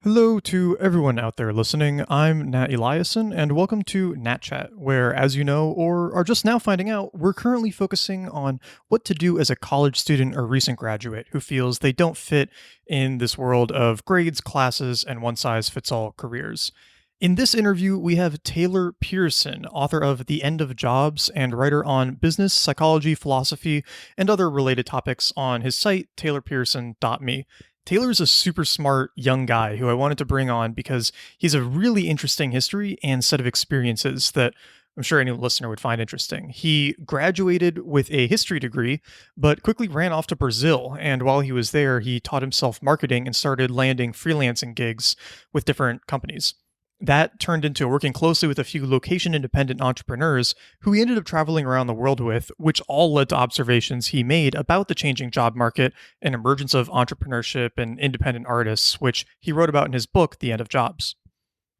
Hello to everyone out there listening. I'm Nat Eliason, and welcome to Nat Chat, where, as you know, or are just now finding out, we're currently focusing on what to do as a college student or recent graduate who feels they don't fit in this world of grades, classes, and one-size-fits-all careers. In this interview, we have Taylor Pearson, author of The End of Jobs and writer on business, psychology, philosophy, and other related topics on his site, taylorpearson.me. Taylor's a super smart young guy who I wanted to bring on because he's a really interesting history and set of experiences that I'm sure any listener would find interesting. He graduated with a history degree, but quickly ran off to Brazil. And while he was there, he taught himself marketing and started landing freelancing gigs with different companies. That turned into working closely with a few location-independent entrepreneurs who he ended up traveling around the world with, which all led to observations he made about the changing job market and emergence of entrepreneurship and independent artists, which he wrote about in his book, The End of Jobs.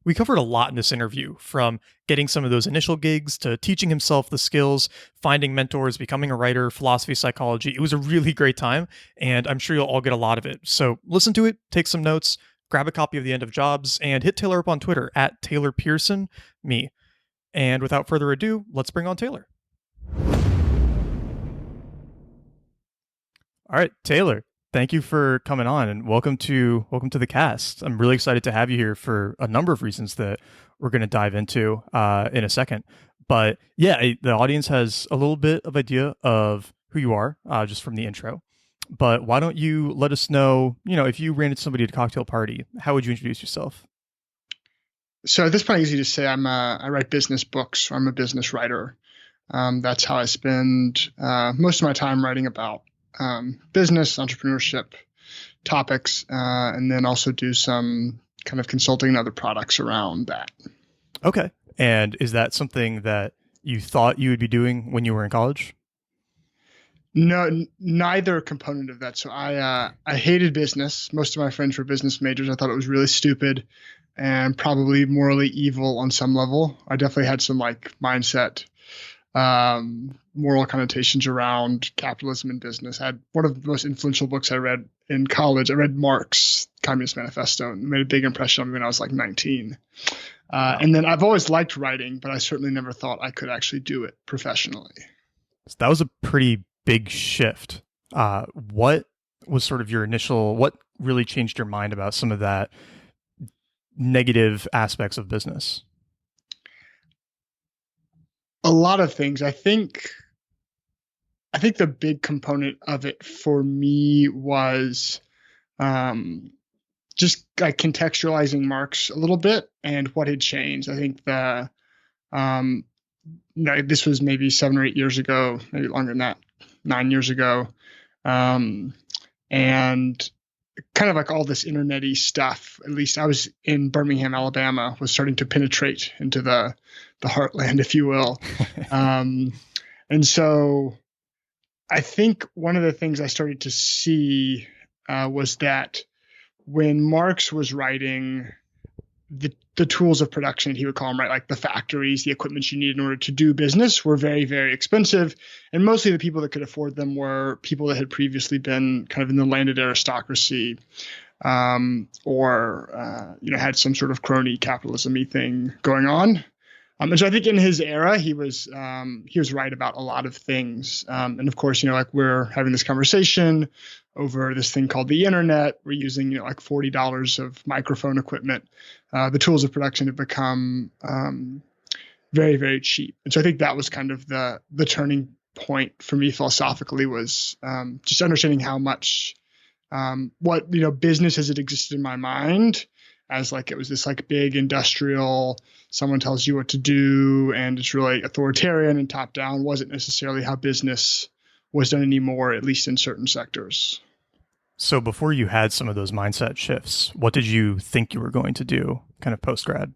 We covered a lot in this interview, from getting some of those initial gigs to teaching himself the skills, finding mentors, becoming a writer, philosophy, psychology. It was a really great time, and I'm sure you'll all get a lot of it. So listen to it, take some notes, grab a copy of The End of Jobs, and hit Taylor up on Twitter at Taylor Pearson, me. And without further ado, let's bring on Taylor. All right, Taylor, thank you for coming on and welcome to the cast. I'm really excited to have you here for a number of reasons that we're going to dive into in a second. But yeah, the audience has a little bit of idea of who you are just from the intro. But why don't you let us know, if you ran into somebody at a cocktail party, how would you introduce yourself? So at this point, it's easy to say I write business books. Or I'm a business writer. That's how I spend most of my time writing about business, entrepreneurship topics, and then also do some kind of consulting and other products around that. Okay. And is that something that you thought you would be doing when you were in college? No, neither component of that. So I hated business. Most of my friends were business majors. I thought it was really stupid and probably morally evil on some level. I definitely had some mindset, moral connotations around capitalism and business. I had one of the most influential books I read in college. I read Marx' Communist Manifesto, and it made a big impression on me when I was 19. Wow. And then I've always liked writing, but I certainly never thought I could actually do it professionally. So that was a pretty big shift. What was sort of what really changed your mind about some of that negative aspects of business? A lot of things. I think the big component of it for me was just contextualizing Marx a little bit and what had changed. I think this was maybe 7 or 8 years ago, maybe longer than that, 9 years ago. And kind of all this internet-y stuff, at least I was in Birmingham, Alabama, was starting to penetrate into the heartland, if you will. And so I think one of the things I started to see was that when Marx was writing the tools of production, he would call them, right? Like the factories, the equipment you need in order to do business were very, very expensive. And mostly the people that could afford them were people that had previously been kind of in the landed aristocracy, or had some sort of crony capitalism-y thing going on. And so I think in his era, he was right about a lot of things. And of course, we're having this conversation over this thing called the internet. We're using, $40 of microphone equipment. The tools of production have become very, very cheap. And so I think that was kind of the turning point for me philosophically, was just understanding how much what business as it existed in my mind as it was this big industrial, someone tells you what to do and it's really authoritarian and top down, wasn't necessarily how business was done anymore, at least in certain sectors. So before you had some of those mindset shifts, what did you think you were going to do kind of post-grad?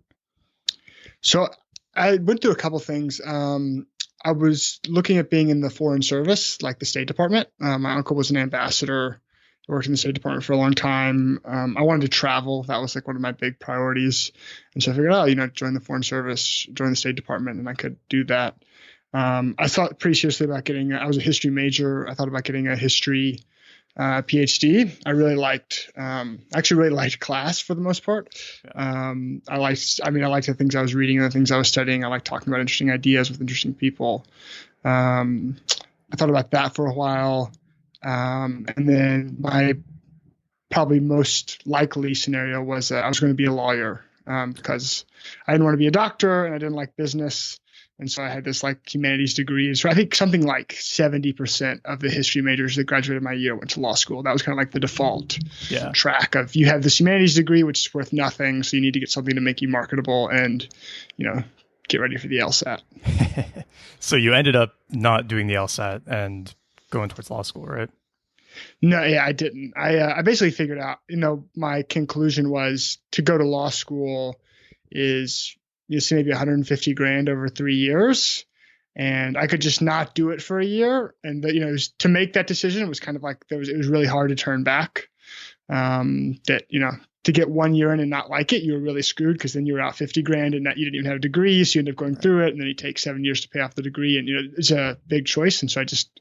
So I went through a couple things. I was looking at being in the foreign service, like the State Department. My uncle was an ambassador. I worked in the State Department for a long time. I wanted to travel. That was one of my big priorities. And so I figured, join the Foreign Service, join the State Department, and I could do that. I thought pretty seriously about I was a history major. I thought about getting a history PhD. I really liked, actually really liked class for the most part. Yeah. I liked the things I was reading and the things I was studying. I liked talking about interesting ideas with interesting people. I thought about that for a while. And then my probably most likely scenario was that I was going to be a lawyer, because I didn't want to be a doctor and I didn't like business. And so I had this like humanities degree. So I think something like 70% of the history majors that graduated my year went to law school. That was kind of like the default track of, you have this humanities degree, which is worth nothing. So you need to get something to make you marketable and, get ready for the LSAT. So you ended up not doing the LSAT and going towards law school, right? No, yeah, I didn't. I basically figured out, my conclusion was to go to law school is maybe 150 grand over 3 years. And I could just not do it for a year. And to make that decision, it was kind of like, it was really hard to turn back. To get 1 year in and not like it, you were really screwed, because then you were out 50 grand and you didn't even have a degree. So you end up going through it, and then you take 7 years to pay off the degree. And, it's a big choice. And so I just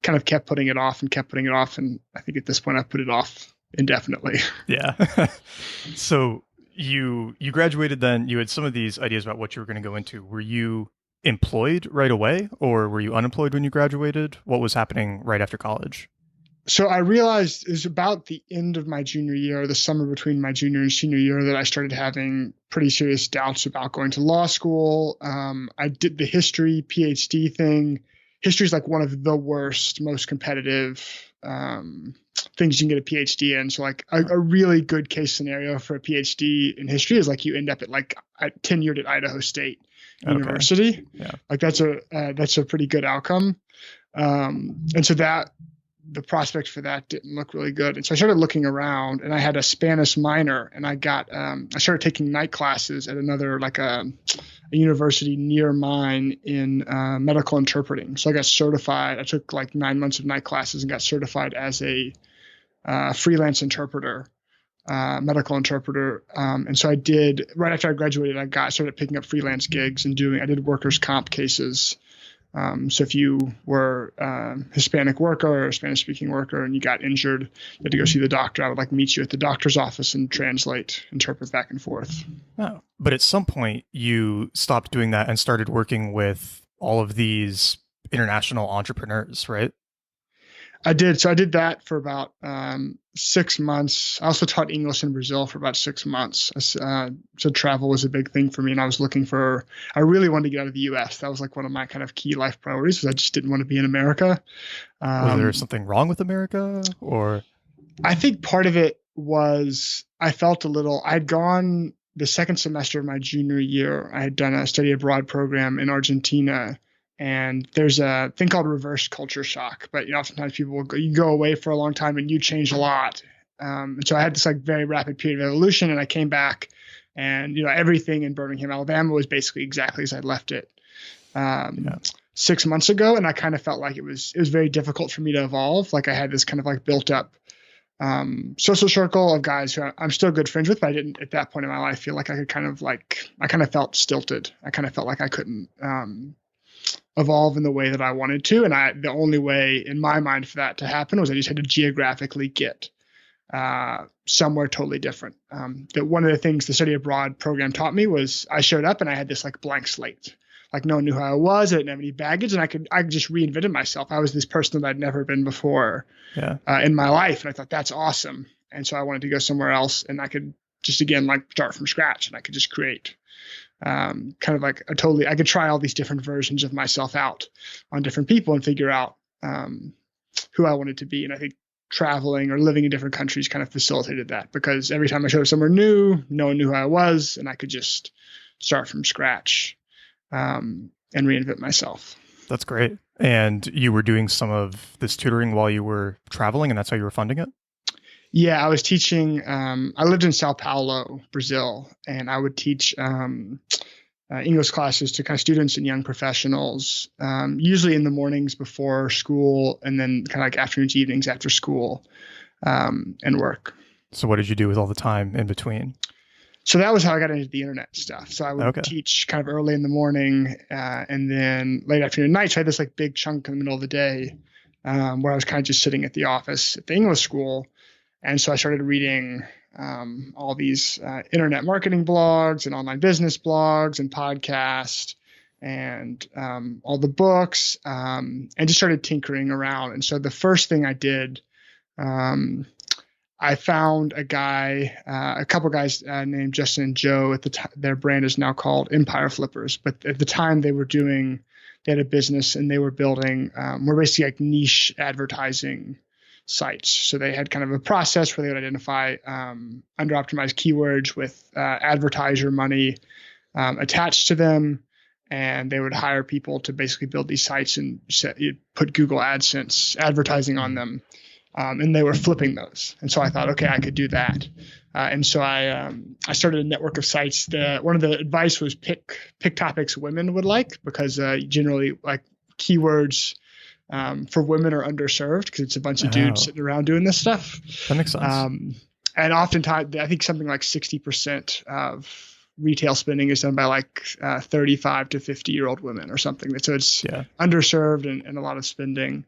kind of kept putting it off. And I think at this point I've put it off indefinitely. Yeah. So you graduated, then you had some of these ideas about what you were going to go into. Were you employed right away, or were you unemployed when you graduated? What was happening right after college? So I realized it was about the end of my junior year, the summer between my junior and senior year, that I started having pretty serious doubts about going to law school. I did the history PhD thing. History is like one of the worst, most competitive things you can get a PhD in. So like a really good case scenario for a PhD in history is like you end up at tenured at Idaho State University. Yeah. Like that's a pretty good outcome. And so the prospects for that didn't look really good. And so I started looking around, and I had a Spanish minor, and I started taking night classes at another, like a university near mine in medical interpreting. So I got certified. I took like 9 months of night classes and got certified as a freelance interpreter, medical interpreter. And so I did, right after I graduated, started picking up freelance gigs and I did workers' comp cases. So if you were a Hispanic worker or a Spanish speaking worker and you got injured, you had to go see the doctor. I would meet you at the doctor's office and interpret back and forth. Oh, but at some point you stopped doing that and started working with all of these international entrepreneurs, right? I did. So I did that for about 6 months. I also taught English in Brazil for about 6 months. So travel was a big thing for me. And I really wanted to get out of the US. That was like one of my kind of key life priorities, because I just didn't want to be in America. Was there something wrong with America, or? I think part of it was I'd gone the second semester of my junior year. I had done a study abroad program in Argentina. And there's a thing called reverse culture shock, but oftentimes you go away for a long time and you change a lot. And so I had this very rapid period of evolution, and I came back, and everything in Birmingham, Alabama was basically exactly as I'd left it 6 months ago. And I kind of felt like it was very difficult for me to evolve. Like I had this kind of built up social circle of guys who I'm still good friends with, but I didn't at that point in my life feel like I kind of felt stilted. I kind of felt like I couldn't evolve in the way that I wanted to. And the only way in my mind for that to happen was I just had to geographically get somewhere totally different. That one of the things the study abroad program taught me was I showed up and I had this blank slate. No one knew who I was. I didn't have any baggage, and I just reinvented myself. I was this person that I'd never been before in my life. And I thought, that's awesome. And so I wanted to go somewhere else, and I could just, again, start from scratch, and I could just create I could try all these different versions of myself out on different people and figure out who I wanted to be. And I think traveling or living in different countries kind of facilitated that, because every time I showed up somewhere new, no one knew who I was, and I could just start from scratch and reinvent myself. That's great. And you were doing some of this tutoring while you were traveling, and that's how you were funding it? Yeah, I was teaching. I lived in Sao Paulo, Brazil, and I would teach English classes to kind of students and young professionals, usually in the mornings before school, and then kind of afternoons, evenings after school, and work. So what did you do with all the time in between? So that was how I got into the internet stuff. So I would teach kind of early in the morning, and then late afternoon, night. So I had this big chunk in the middle of the day where I was kind of just sitting at the office at the English school. And so I started reading all these internet marketing blogs and online business blogs and podcasts and all the books, and just started tinkering around. And so the first thing I did, I found a couple guys named Justin and Joe. At the time, their brand is now called Empire Flippers, but at the time they had a business and they were building, more basically like niche advertising sites. So they had kind of a process where they would identify under-optimized keywords with advertiser money attached to them, and they would hire people to basically build these sites and put Google AdSense advertising on them. And they were flipping those. And so I thought, okay, I could do that. And so I started a network of sites. One of the advice was pick topics women would like, because generally like keywords for women are underserved because it's a bunch of dudes sitting around doing this stuff. That makes sense. And oftentimes, I think something like 60% of retail spending is done by like 35 to 50-year-old women or something. So it's underserved and a lot of spending.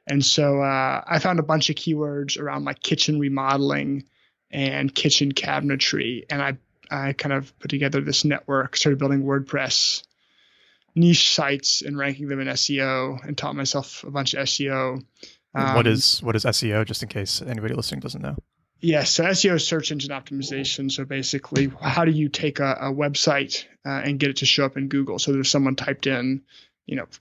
And so I found a bunch of keywords around like kitchen remodeling and kitchen cabinetry. And I kind of put together this network, started building WordPress niche sites and ranking them in SEO, and taught myself a bunch of SEO. What is SEO, just in case anybody listening doesn't know? Yes. So SEO is search engine optimization. So basically, how do you take a website and get it to show up in Google? So that if someone typed in,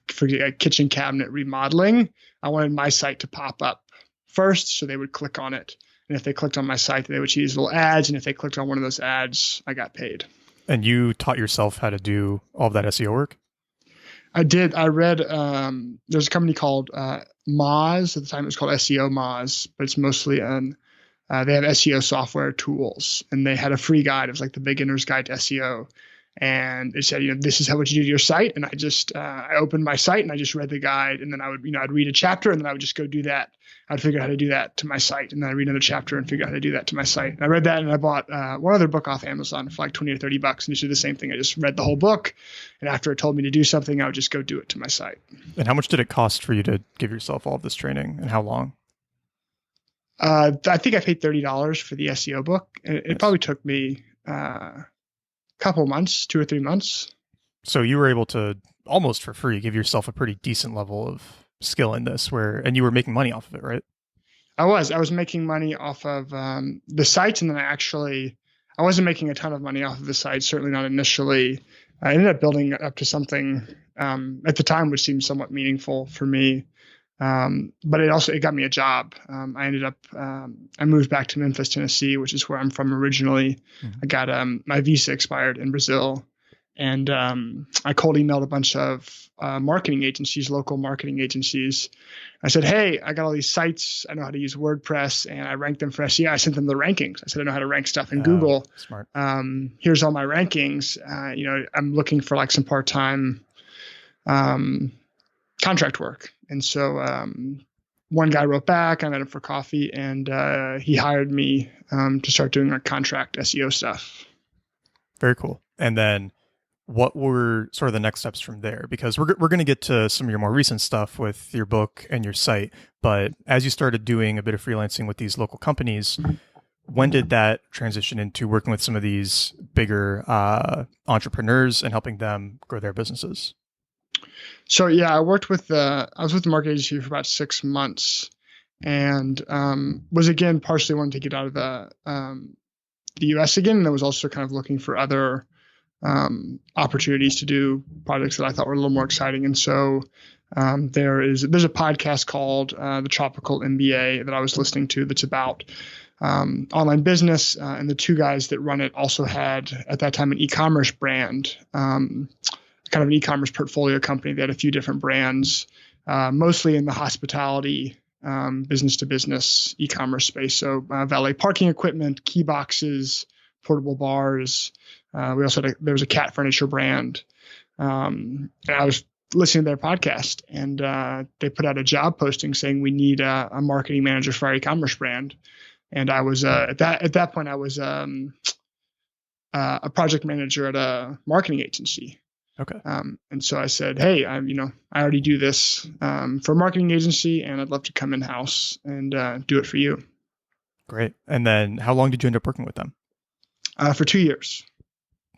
for a kitchen cabinet remodeling, I wanted my site to pop up first, so they would click on it. And if they clicked on my site, they would see these little ads. And if they clicked on one of those ads, I got paid. And you taught yourself how to do all of that SEO work? I did. I read, there's a company called Moz. At the time it was called SEO Moz, but it's mostly they have SEO software tools, and they had a free guide. It was like the beginner's guide to SEO. And it said, this is how what you do to your site. And I just, I opened my site and I just read the guide, and then I would, I'd read a chapter, and then I would just go do that. I'd figure out how to do that to my site. And then I'd read another chapter and figure out how to do that to my site. And I read that, and I bought one other book off Amazon for like 20 or $30. And just did the same thing. I just read the whole book. And after it told me to do something, I would just go do it to my site. And how much did it cost for you to give yourself all of this training, and how long? I think I paid $30 for the SEO book. And it probably took me couple months, 2 or 3 months. So you were able to almost for free give yourself a pretty decent level of skill in this, and you were making money off of it, right? I was making money off of the sites, and then I wasn't making a ton of money off of the sites, certainly not initially. I ended up building up to something at the time which seemed somewhat meaningful for me. But it got me a job. I moved back to Memphis, Tennessee, which is where I'm from originally. Mm-hmm. I got my visa expired in Brazil, and I cold emailed a bunch of marketing agencies, local marketing agencies. I said, hey, I got all these sites. I know how to use WordPress, and I ranked them for SEO. I sent them the rankings. I said, I know how to rank stuff in Google. Smart. Here's all my rankings. I'm looking for like some part-time contract work. And so one guy wrote back. I met him for coffee, and he hired me to start doing like contract SEO stuff. Very cool. And then what were sort of the next steps from there? Because we're going to get to some of your more recent stuff with your book and your site. But as you started doing a bit of freelancing with these local companies, when did that transition into working with some of these bigger entrepreneurs and helping them grow their businesses? So I was with the marketing agency for about 6 months, and was again partially wanting to get out of the US again, and I was also kind of looking for other opportunities to do projects that I thought were a little more exciting. And so there's a podcast called The Tropical MBA that I was listening to that's about online business, and the two guys that run it also had at that time an e-commerce brand. Kind of an e-commerce portfolio company. They had a few different brands, mostly in the hospitality, business to business e-commerce space. So valet parking equipment, key boxes, portable bars. We also there was a cat furniture brand. And I was listening to their podcast, and they put out a job posting saying we need a marketing manager for our e-commerce brand. And I was at that point I was a project manager at a marketing agency. Okay. And so I said, hey, I already do this for a marketing agency, and I'd love to come in house and do it for you. Great. And then how long did you end up working with them? For 2 years.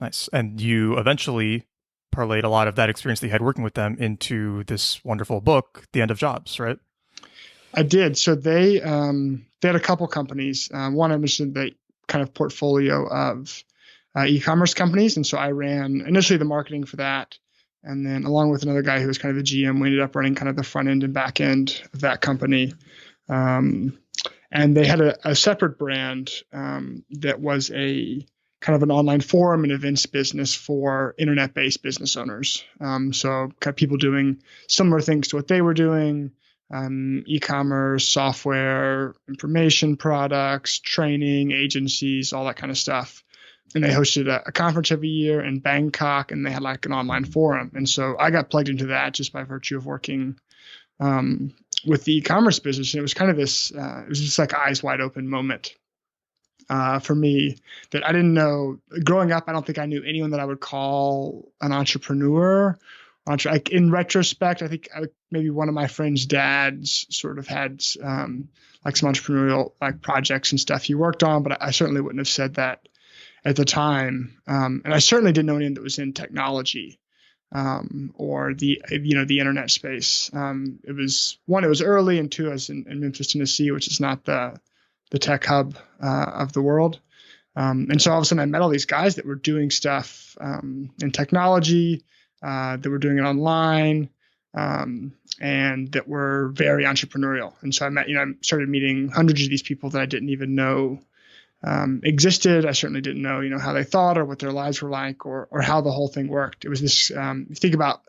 Nice. And you eventually parlayed a lot of that experience that you had working with them into this wonderful book, The End of Jobs, right? I did. So they had a couple companies. One, I mentioned the kind of portfolio of e-commerce companies. And so I ran initially the marketing for that. And then along with another guy who was kind of the GM, we ended up running kind of the front end and back end of that company. And they had a separate brand that was a kind of an online forum and events business for internet-based business owners. So kind of people doing similar things to what they were doing, e-commerce, software, information products, training, agencies, all that kind of stuff. And they hosted a conference every year in Bangkok, and they had like an online forum. And so I got plugged into that just by virtue of working with the e-commerce business. And it was kind of this, it was just like eyes wide open moment for me that I didn't know. Growing up, I don't think I knew anyone that I would call an entrepreneur. Like in retrospect, I think maybe one of my friend's dads sort of had like some entrepreneurial like projects and stuff he worked on, but I certainly wouldn't have said that at the time. And I certainly didn't know anyone that was in technology or the internet space. It was early, and two, I was in Memphis, Tennessee, which is not the tech hub of the world. And so all of a sudden I met all these guys that were doing stuff in technology, that were doing it online, and that were very entrepreneurial. And so I started meeting hundreds of these people that I didn't even know existed. I certainly didn't know, how they thought or what their lives were like or how the whole thing worked. It was this, you think about,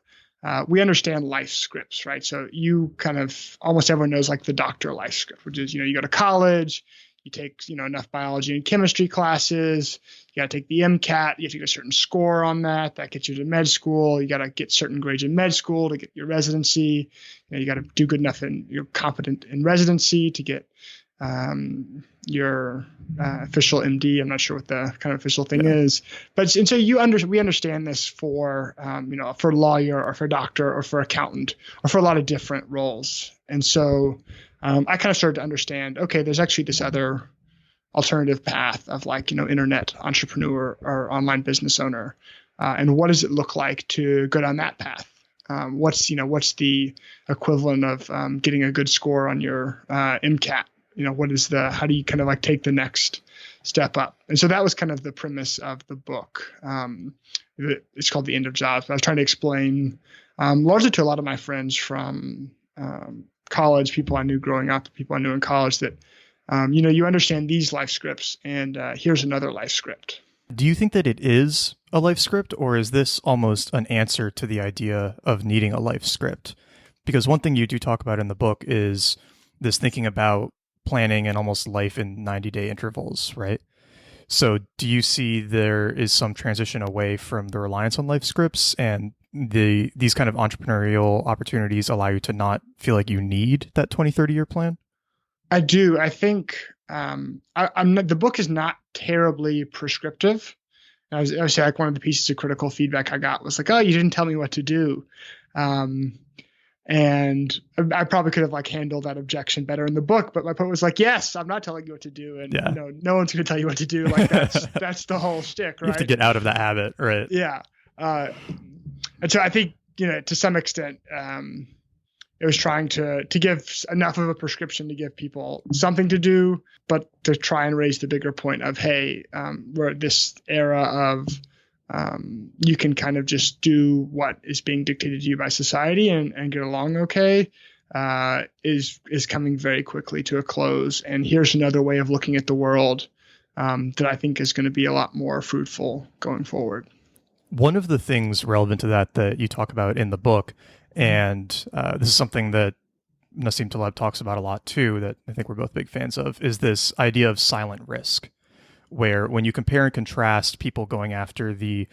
we understand life scripts, right? So you kind of, almost everyone knows like the doctor life script, which is, you go to college, you take, enough biology and chemistry classes, you got to take the MCAT, you have to get a certain score on that. That gets you to med school. You got to get certain grades in med school to get your residency. You got to do good enough and you're competent in residency to get your official MD. I'm not sure what the kind of official thing is, but and so we understand this for for a lawyer or for a doctor or for accountant or for a lot of different roles. And so I kind of started to understand, okay, there's actually this other alternative path of like, internet entrepreneur or online business owner. And what does it look like to go down that path? What's the equivalent of getting a good score on your MCAT? How do you kind of like take the next step up? And so that was kind of the premise of the book. It's called The End of Jobs. But I was trying to explain largely to a lot of my friends from college, people I knew growing up, people I knew in college, that, you understand these life scripts and here's another life script. Do you think that it is a life script, or is this almost an answer to the idea of needing a life script? Because one thing you do talk about in the book is this thinking about planning and almost life in 90-day intervals, right? So do you see there is some transition away from the reliance on life scripts, and these kind of entrepreneurial opportunities allow you to not feel like you need that 20, 30-year plan? I do. I think the book is not terribly prescriptive. I would say like one of the pieces of critical feedback I got was like, oh, you didn't tell me what to do. And I probably could have like handled that objection better in the book, but my point was like, yes, I'm not telling you what to do. And no one's going to tell you what to do. Like that's the whole shtick, right? You have to get out of the habit, right? Yeah. And so I think, to some extent, it was trying to give enough of a prescription to give people something to do, but to try and raise the bigger point of, hey, we're at this era of you can kind of just do what is being dictated to you by society and get along okay, is coming very quickly to a close. And here's another way of looking at the world that I think is going to be a lot more fruitful going forward. One of the things relevant to that you talk about in the book, and this is something that Nassim Taleb talks about a lot too, that I think we're both big fans of, is this idea of silent risk, where when you compare and contrast people going after the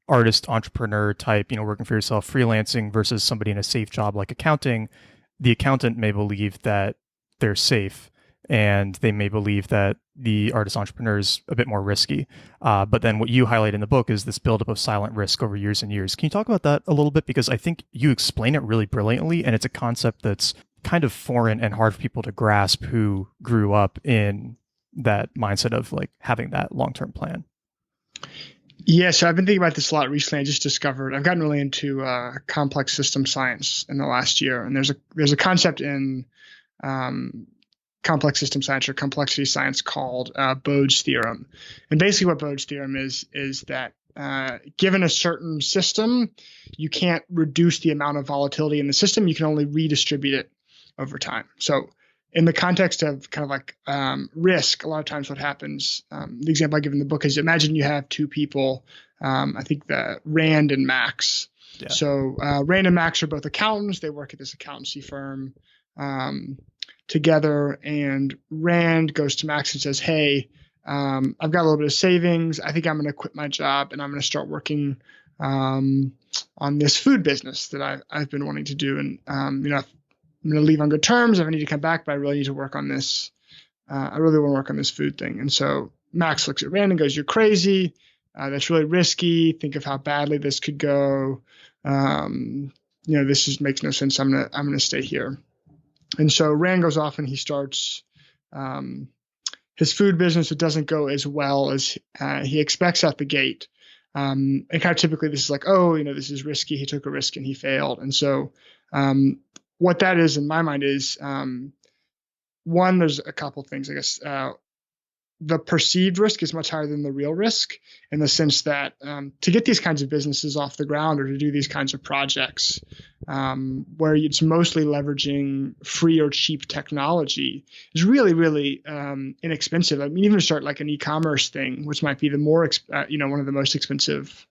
artist entrepreneur type, working for yourself, freelancing versus somebody in a safe job like accounting, the accountant may believe that they're safe and they may believe that the artist entrepreneur is a bit more risky. But then what you highlight in the book is this buildup of silent risk over years and years. Can you talk about that a little bit? Because I think you explain it really brilliantly, and it's a concept that's kind of foreign and hard for people to grasp who grew up in that mindset of like having that long-term plan. Yeah, so I've been thinking about this a lot recently. I just discovered I've gotten really into complex system science in the last year, and there's a concept in complex system science or complexity science called Bode's theorem. And basically, what Bode's theorem is that given a certain system, you can't reduce the amount of volatility in the system. You can only redistribute it over time. So in the context of kind of like risk, a lot of times what happens, the example I give in the book is imagine you have two people, I think the Rand and Max. Yeah. So Rand and Max are both accountants. They work at this accountancy firm together. And Rand goes to Max and says, hey, I've got a little bit of savings. I think I'm going to quit my job and I'm going to start working on this food business that I've been wanting to do. And, I'm going to leave on good terms if I need to come back, but I really need to work on this. I really want to work on this food thing. And so Max looks at Rand and goes, you're crazy. That's really risky. Think of how badly this could go. This just makes no sense. I'm going to stay here. And so Rand goes off and he starts his food business. It doesn't go as well as he expects out the gate. And kind of typically this is like, this is risky. He took a risk and he failed. And so what that is in my mind is, one, there's a couple things, I guess. The perceived risk is much higher than the real risk in the sense that to get these kinds of businesses off the ground or to do these kinds of projects where it's mostly leveraging free or cheap technology is really, really inexpensive. I mean, even to start like an e-commerce thing, which might be the more, one of the most expensive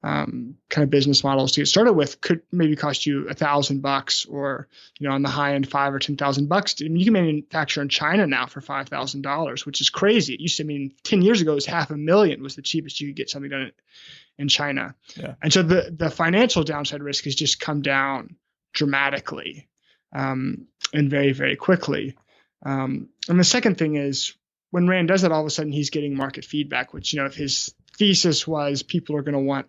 kind of business models to get started with, could maybe cost you $1,000 or, on the high end, $5,000 or $10,000. I mean, you can manufacture in China now for $5,000, which is crazy. It used to, 10 years ago, it was $500,000 was the cheapest you could get something done in China. Yeah. And so the financial downside risk has just come down dramatically and very, very quickly. And the second thing is when Rand does that, all of a sudden he's getting market feedback, which, if his thesis was people are going to want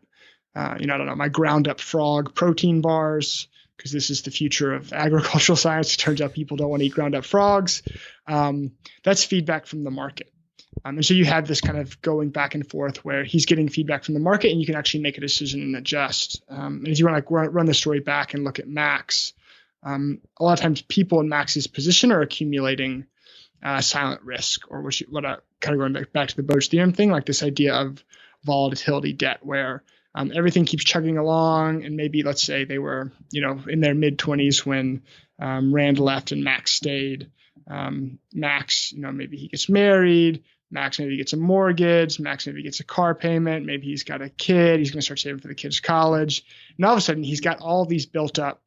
my ground up frog protein bars, because this is the future of agricultural science. It turns out people don't want to eat ground up frogs. That's feedback from the market. And so you have this kind of going back and forth where he's getting feedback from the market and you can actually make a decision and adjust. And if you want to run the story back and look at Max, a lot of times people in Max's position are accumulating silent risk, or kind of going back to the Bode's theorem thing, like this idea of volatility debt where everything keeps chugging along, and maybe let's say they were, in their mid-20s when Rand left and Max stayed. Max, maybe he gets married. Max maybe gets a mortgage. Max maybe gets a car payment. Maybe he's got a kid. He's going to start saving for the kid's college. And all of a sudden, he's got all these built-up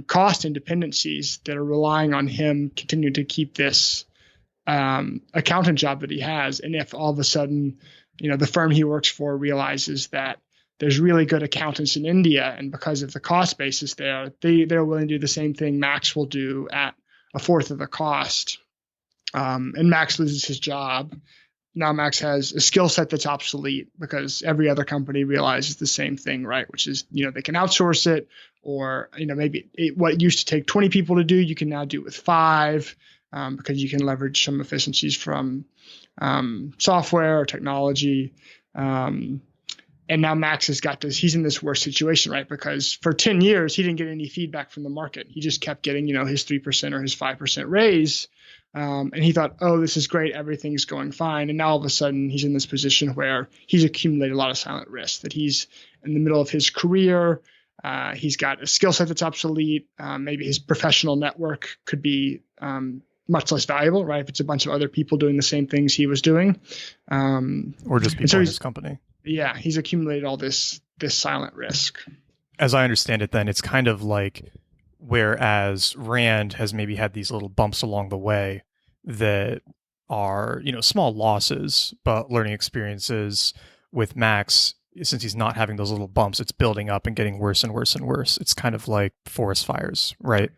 cost and dependencies that are relying on him continuing to keep this accountant job that he has. And if all of a sudden, the firm he works for realizes that there's really good accountants in India, and because of the cost basis there, they're willing to do the same thing Max will do at a fourth of the cost. And Max loses his job. Now Max has a skill set that's obsolete because every other company realizes the same thing, right? Which is, they can outsource it, or, maybe what used to take 20 people to do, you can now do with 5 because you can leverage some efficiencies from software or technology. And now Max has got this, he's in this worse situation, right? Because for 10 years, he didn't get any feedback from the market. He just kept getting, his 3% or his 5% raise. And he thought, this is great. Everything's going fine. And now all of a sudden he's in this position where he's accumulated a lot of silent risk, that he's in the middle of his career. He's got a skill set that's obsolete. Maybe his professional network could be much less valuable, right? If it's a bunch of other people doing the same things he was doing. Or just people in his company. Yeah, he's accumulated all this silent risk. As I understand it, then it's kind of like, whereas Rand has maybe had these little bumps along the way that are, small losses, but learning experiences. With Max, since he's not having those little bumps, it's building up and getting worse and worse and worse. It's kind of like forest fires, right?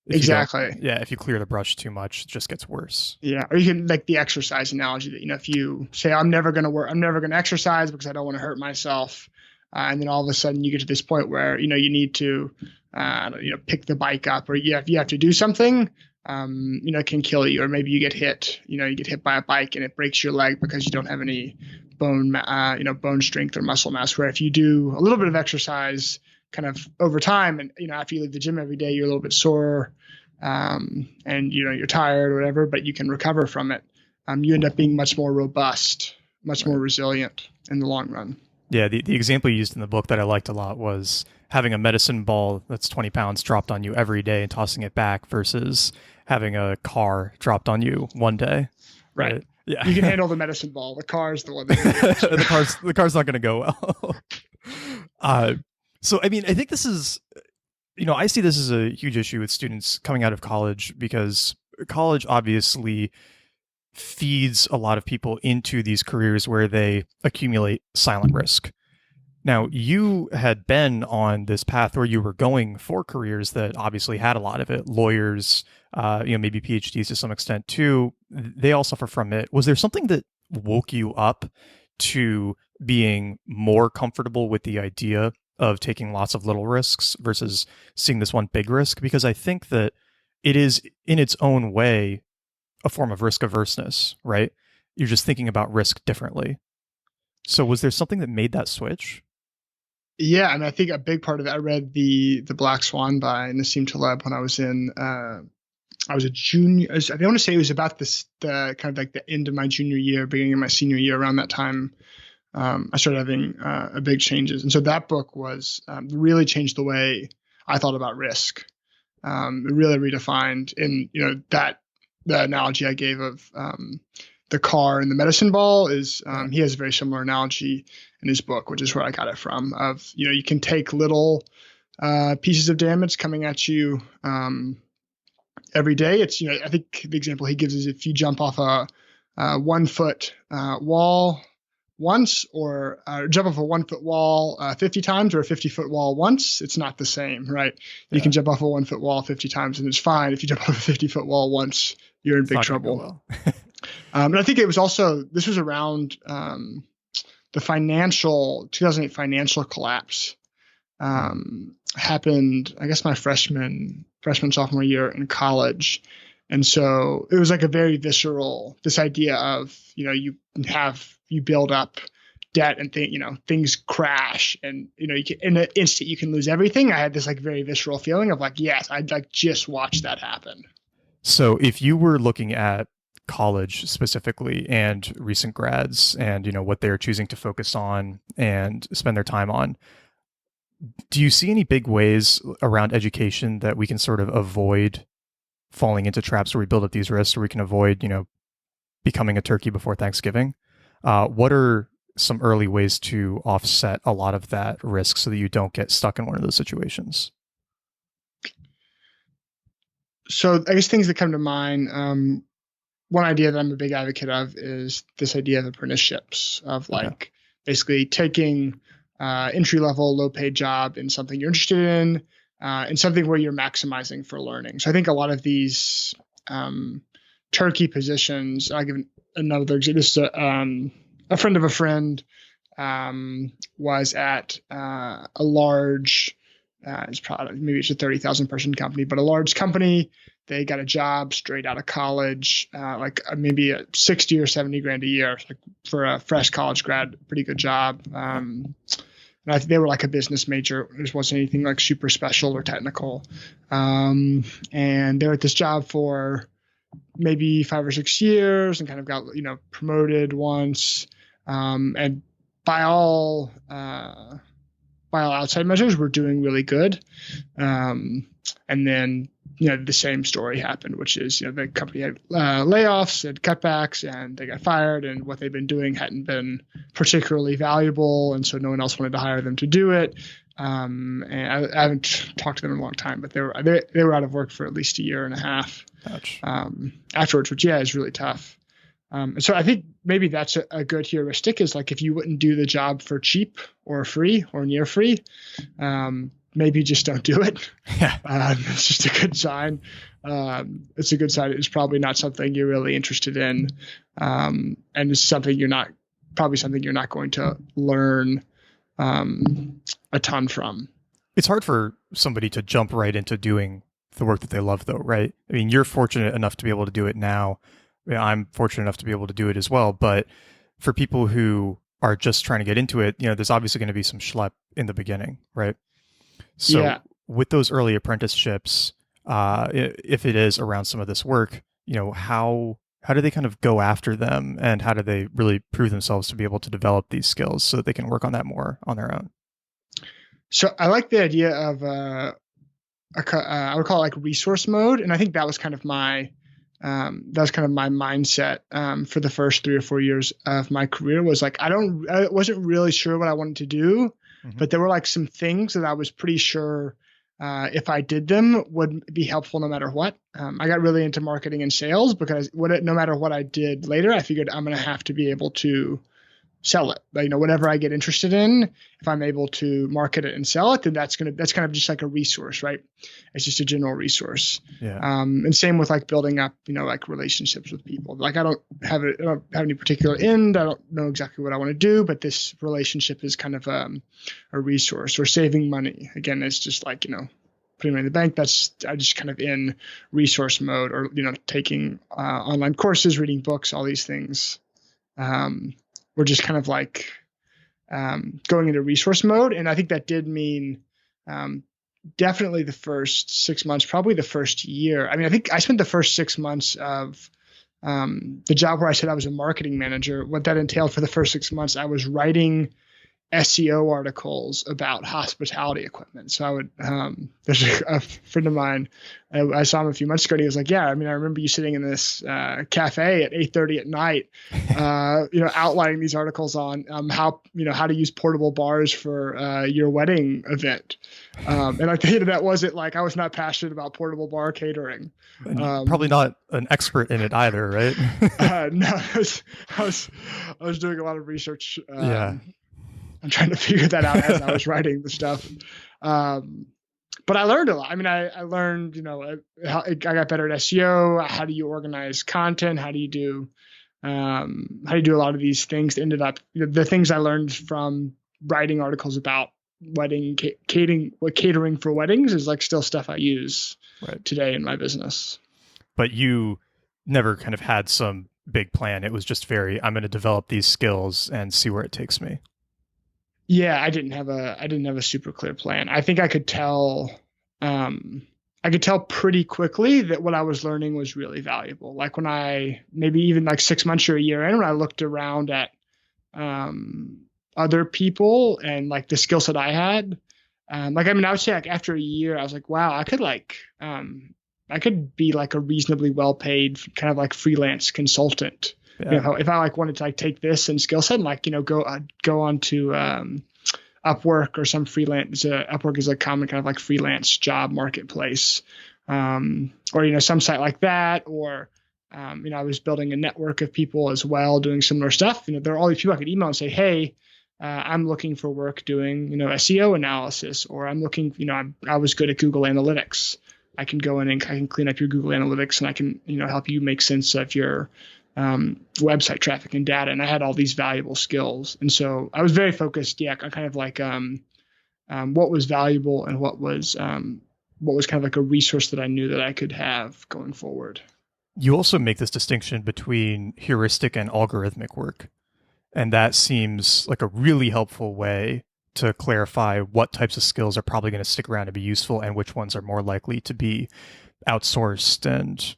If you don't, Exactly. yeah, if you clear the brush too much, it just gets worse. Yeah. Or you can like the exercise analogy that, if you say, I'm never going to work, I'm never going to exercise because I don't want to hurt myself. And then all of a sudden you get to this point where, you need to, pick the bike up, or you have to do something, it can kill you. Or maybe you get hit, you get hit by a bike and it breaks your leg because you don't have any bone strength or muscle mass. Where if you do a little bit of exercise kind of over time, and, after you leave the gym every day, you're a little bit sore, and, you're tired or whatever, but you can recover from it. You end up being much more robust, much more resilient in the long run. Yeah, the example you used in the book that I liked a lot was having a medicine ball that's 20 pounds dropped on you every day and tossing it back versus having a car dropped on you one day. Right. Yeah. You can handle the medicine ball. The car is the one the car's not going to go well. So, I mean, I think this is, I see this as a huge issue with students coming out of college, because college obviously feeds a lot of people into these careers where they accumulate silent risk. Now, you had been on this path where you were going for careers that obviously had a lot of it. Lawyers, maybe PhDs to some extent too. They all suffer from it. Was there something that woke you up to being more comfortable with the idea of taking lots of little risks versus seeing this one big risk? Because I think that it is in its own way a form of risk averseness, right? You're just thinking about risk differently. So was there something that made that switch? Yeah, and I think a big part of that, I read the Black Swan by Nassim Taleb when I was a junior. I want to say it was about the kind of like the end of my junior year, beginning of my senior year. Around that time, I started having a big changes, and so that book was really changed the way I thought about risk. It really redefined, and that the analogy I gave of the car and the medicine ball is he has a very similar analogy in his book, which is where I got it from. Of you can take little pieces of damage coming at you every day. It's I think the example he gives is if you jump off a 1 foot wall once, or jump off a 1 foot wall 50 times, or a 50-foot wall once, it's not the same, right? You can jump off a 1 foot wall 50 times and it's fine. If you jump off a 50-foot wall once, you're in big trouble. Well. And I think it was also, this was around the 2008 financial collapse happened, I guess my freshman, sophomore year in college. And so it was like a very visceral, this idea of, you build up debt and things crash, and, you can, in an instant you can lose everything. I had this like very visceral feeling of like, yes, I'd like just watch that happen. So if you were looking at college specifically and recent grads and, what they're choosing to focus on and spend their time on, do you see any big ways around education that we can sort of avoid falling into traps where we build up these risks, or we can avoid, becoming a turkey before Thanksgiving? What are some early ways to offset a lot of that risk so that you don't get stuck in one of those situations? So I guess things that come to mind, one idea that I'm a big advocate of is this idea of apprenticeships, of like basically taking entry-level, low-paid job in something you're interested in something where you're maximizing for learning. So I think a lot of these turkey positions, I'll give another example. This is a friend of a friend was at a large, it's probably, maybe it's a 30,000 person company, but a large company. They got a job straight out of college, like maybe a 60 or 70 grand a year, like for a fresh college grad, pretty good job. And I think they were like a business major. There wasn't anything like super special or technical. And they were at this job for maybe 5 or 6 years and kind of got, promoted once. And by all outside measures, were doing really good. And then, the same story happened, which is, the company had layoffs, had cutbacks, and they got fired, and what they've been doing hadn't been particularly valuable. And so no one else wanted to hire them to do it. And I haven't talked to them in a long time, but they were out of work for at least a year and a half afterwards, which is really tough. So I think maybe that's a good heuristic, is like if you wouldn't do the job for cheap or free or near free, maybe just don't do it. Yeah. It's just a good sign. It's a good sign. It's probably not something you're really interested in. And it's something you're not going to learn a ton from. It's hard for somebody to jump right into doing the work that they love, though, right? I mean, you're fortunate enough to be able to do it now. I'm fortunate enough to be able to do it as well. But for people who are just trying to get into it, there's obviously going to be some schlep in the beginning, right? So with those early apprenticeships, if it is around some of this work, how do they kind of go after them, and how do they really prove themselves to be able to develop these skills so that they can work on that more on their own? So I like the idea of I would call it like resource mode, and I think that was kind of my mindset for the first 3 or 4 years of my career. Was like I wasn't really sure what I wanted to do, but there were like some things that I was pretty sure if I did them would be helpful no matter what. I got really into marketing and sales because no matter what I did later, I figured I'm going to have to be able to sell it. Whatever I get interested in, if I'm able to market it and sell it, then that's kind of just like a resource, right? It's just a general resource. Yeah. And same with like building up, like relationships with people. Like I don't have any particular end. I don't know exactly what I want to do, but this relationship is kind of a resource. Or saving money. Again, it's just like, putting money in the bank. I just kind of in resource mode, or, taking online courses, reading books, all these things. We're just kind of like going into resource mode. And I think that did mean definitely the first 6 months, probably the first year. I mean, I think I spent the first 6 months of the job where I said I was a marketing manager. What that entailed for the first 6 months, I was writing SEO articles about hospitality equipment. So I would, there's a friend of mine, I saw him a few months ago, and he was like, yeah, I mean, I remember you sitting in this cafe at 8:30 at night, outlining these articles on how to use portable bars for your wedding event. And I think that wasn't like, I was not passionate about portable bar catering. Probably not an expert in it either, right? No, I was doing a lot of research. Yeah. I'm trying to figure that out as I was writing the stuff. But I learned a lot. I mean, I learned, I got better at SEO. How do you organize content? How do you do a lot of these things? Ended up, the things I learned from writing articles about catering for weddings is like still stuff I use today in my business. But you never kind of had some big plan. It was just I'm going to develop these skills and see where it takes me. Yeah, I didn't have a super clear plan. I think I could tell pretty quickly that what I was learning was really valuable. Like when maybe even like 6 months or a year in, when I looked around at other people and like the skill set I had, I would say like after a year, I was like, wow, I could be like a reasonably well paid kind of like freelance consultant. Yeah. If I like wanted to like take this and skill set and like, go on to Upwork or some freelance, Upwork is a common kind of like freelance job marketplace, or, some site like that, or, I was building a network of people as well, doing similar stuff. There are all these people I could email and say, hey, I'm looking for work doing, SEO analysis, or I'm looking, I was good at Google Analytics. I can go in and I can clean up your Google Analytics, and I can, help you make sense of your website traffic and data. And I had all these valuable skills. And so I was very focused, on kind of like what was valuable and what was kind of like a resource that I knew that I could have going forward. You also make this distinction between heuristic and algorithmic work. And that seems like a really helpful way to clarify what types of skills are probably going to stick around to be useful and which ones are more likely to be outsourced and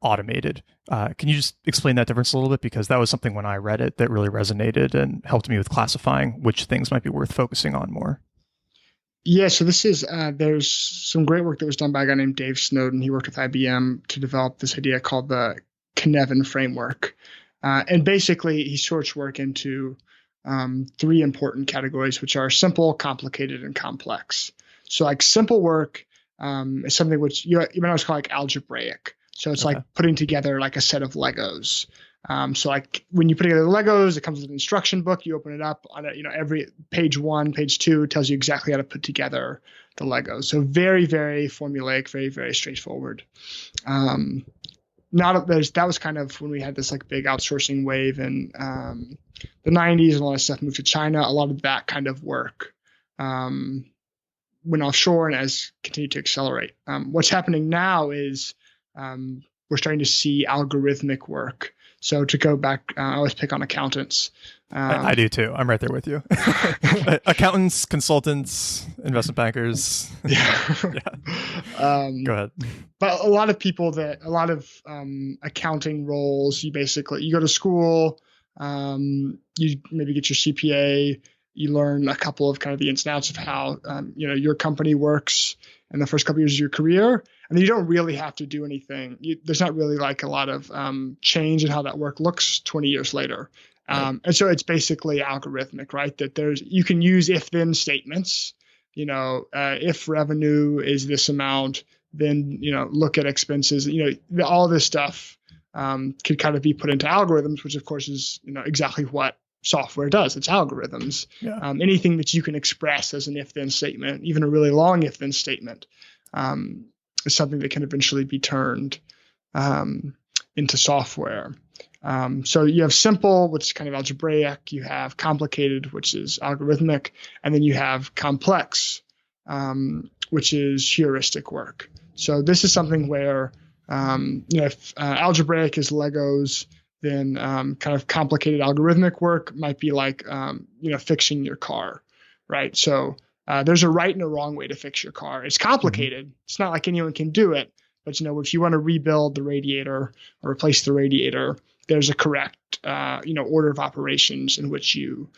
automated. Can you just explain that difference a little bit? Because that was something when I read it that really resonated and helped me with classifying which things might be worth focusing on more. Yeah, so this is, there's some great work that was done by a guy named Dave Snowden. He worked with IBM to develop this idea called the Cynefin framework. And basically, he sorts work into 3 important categories, which are simple, complicated, and complex. So like simple work is something which you might always call like algebraic. So it's like putting together like a set of Legos. So like when you put together the Legos, it comes with an instruction book. You open it up on every page 1, page 2 tells you exactly how to put together the Legos. So very, very formulaic, very, very straightforward. That was kind of when we had this like big outsourcing wave in the 90s, and a lot of stuff moved to China. A lot of that kind of work went offshore and has continued to accelerate. What's happening now is we're starting to see algorithmic work. So to go back, I always pick on accountants. I do too. I'm right there with you. Accountants, consultants, investment bankers. Yeah. Go ahead. But a lot of accounting roles, you go to school, you maybe get your CPA, you learn a couple of kind of the ins and outs of how your company works in the first couple of years of your career, and then you don't really have to do anything. There's not really like a lot of change in how that work looks 20 years later. And so it's basically algorithmic, right? That you can use if-then statements. If revenue is this amount, then look at expenses. All this stuff could kind of be put into algorithms, which of course is exactly what software does. It's algorithms. Yeah. Anything that you can express as an if-then statement, even a really long if-then statement, is something that can eventually be turned into software. So you have simple, which is kind of algebraic. You have complicated, which is algorithmic, and then you have complex, which is heuristic work. So this is something where if algebraic is Legos, then kind of complicated algorithmic work might be like fixing your car, right? So there's a right and a wrong way to fix your car. It's complicated. Mm-hmm. It's not like anyone can do it, but if you want to rebuild the radiator or replace the radiator, there's a correct order of operations in which you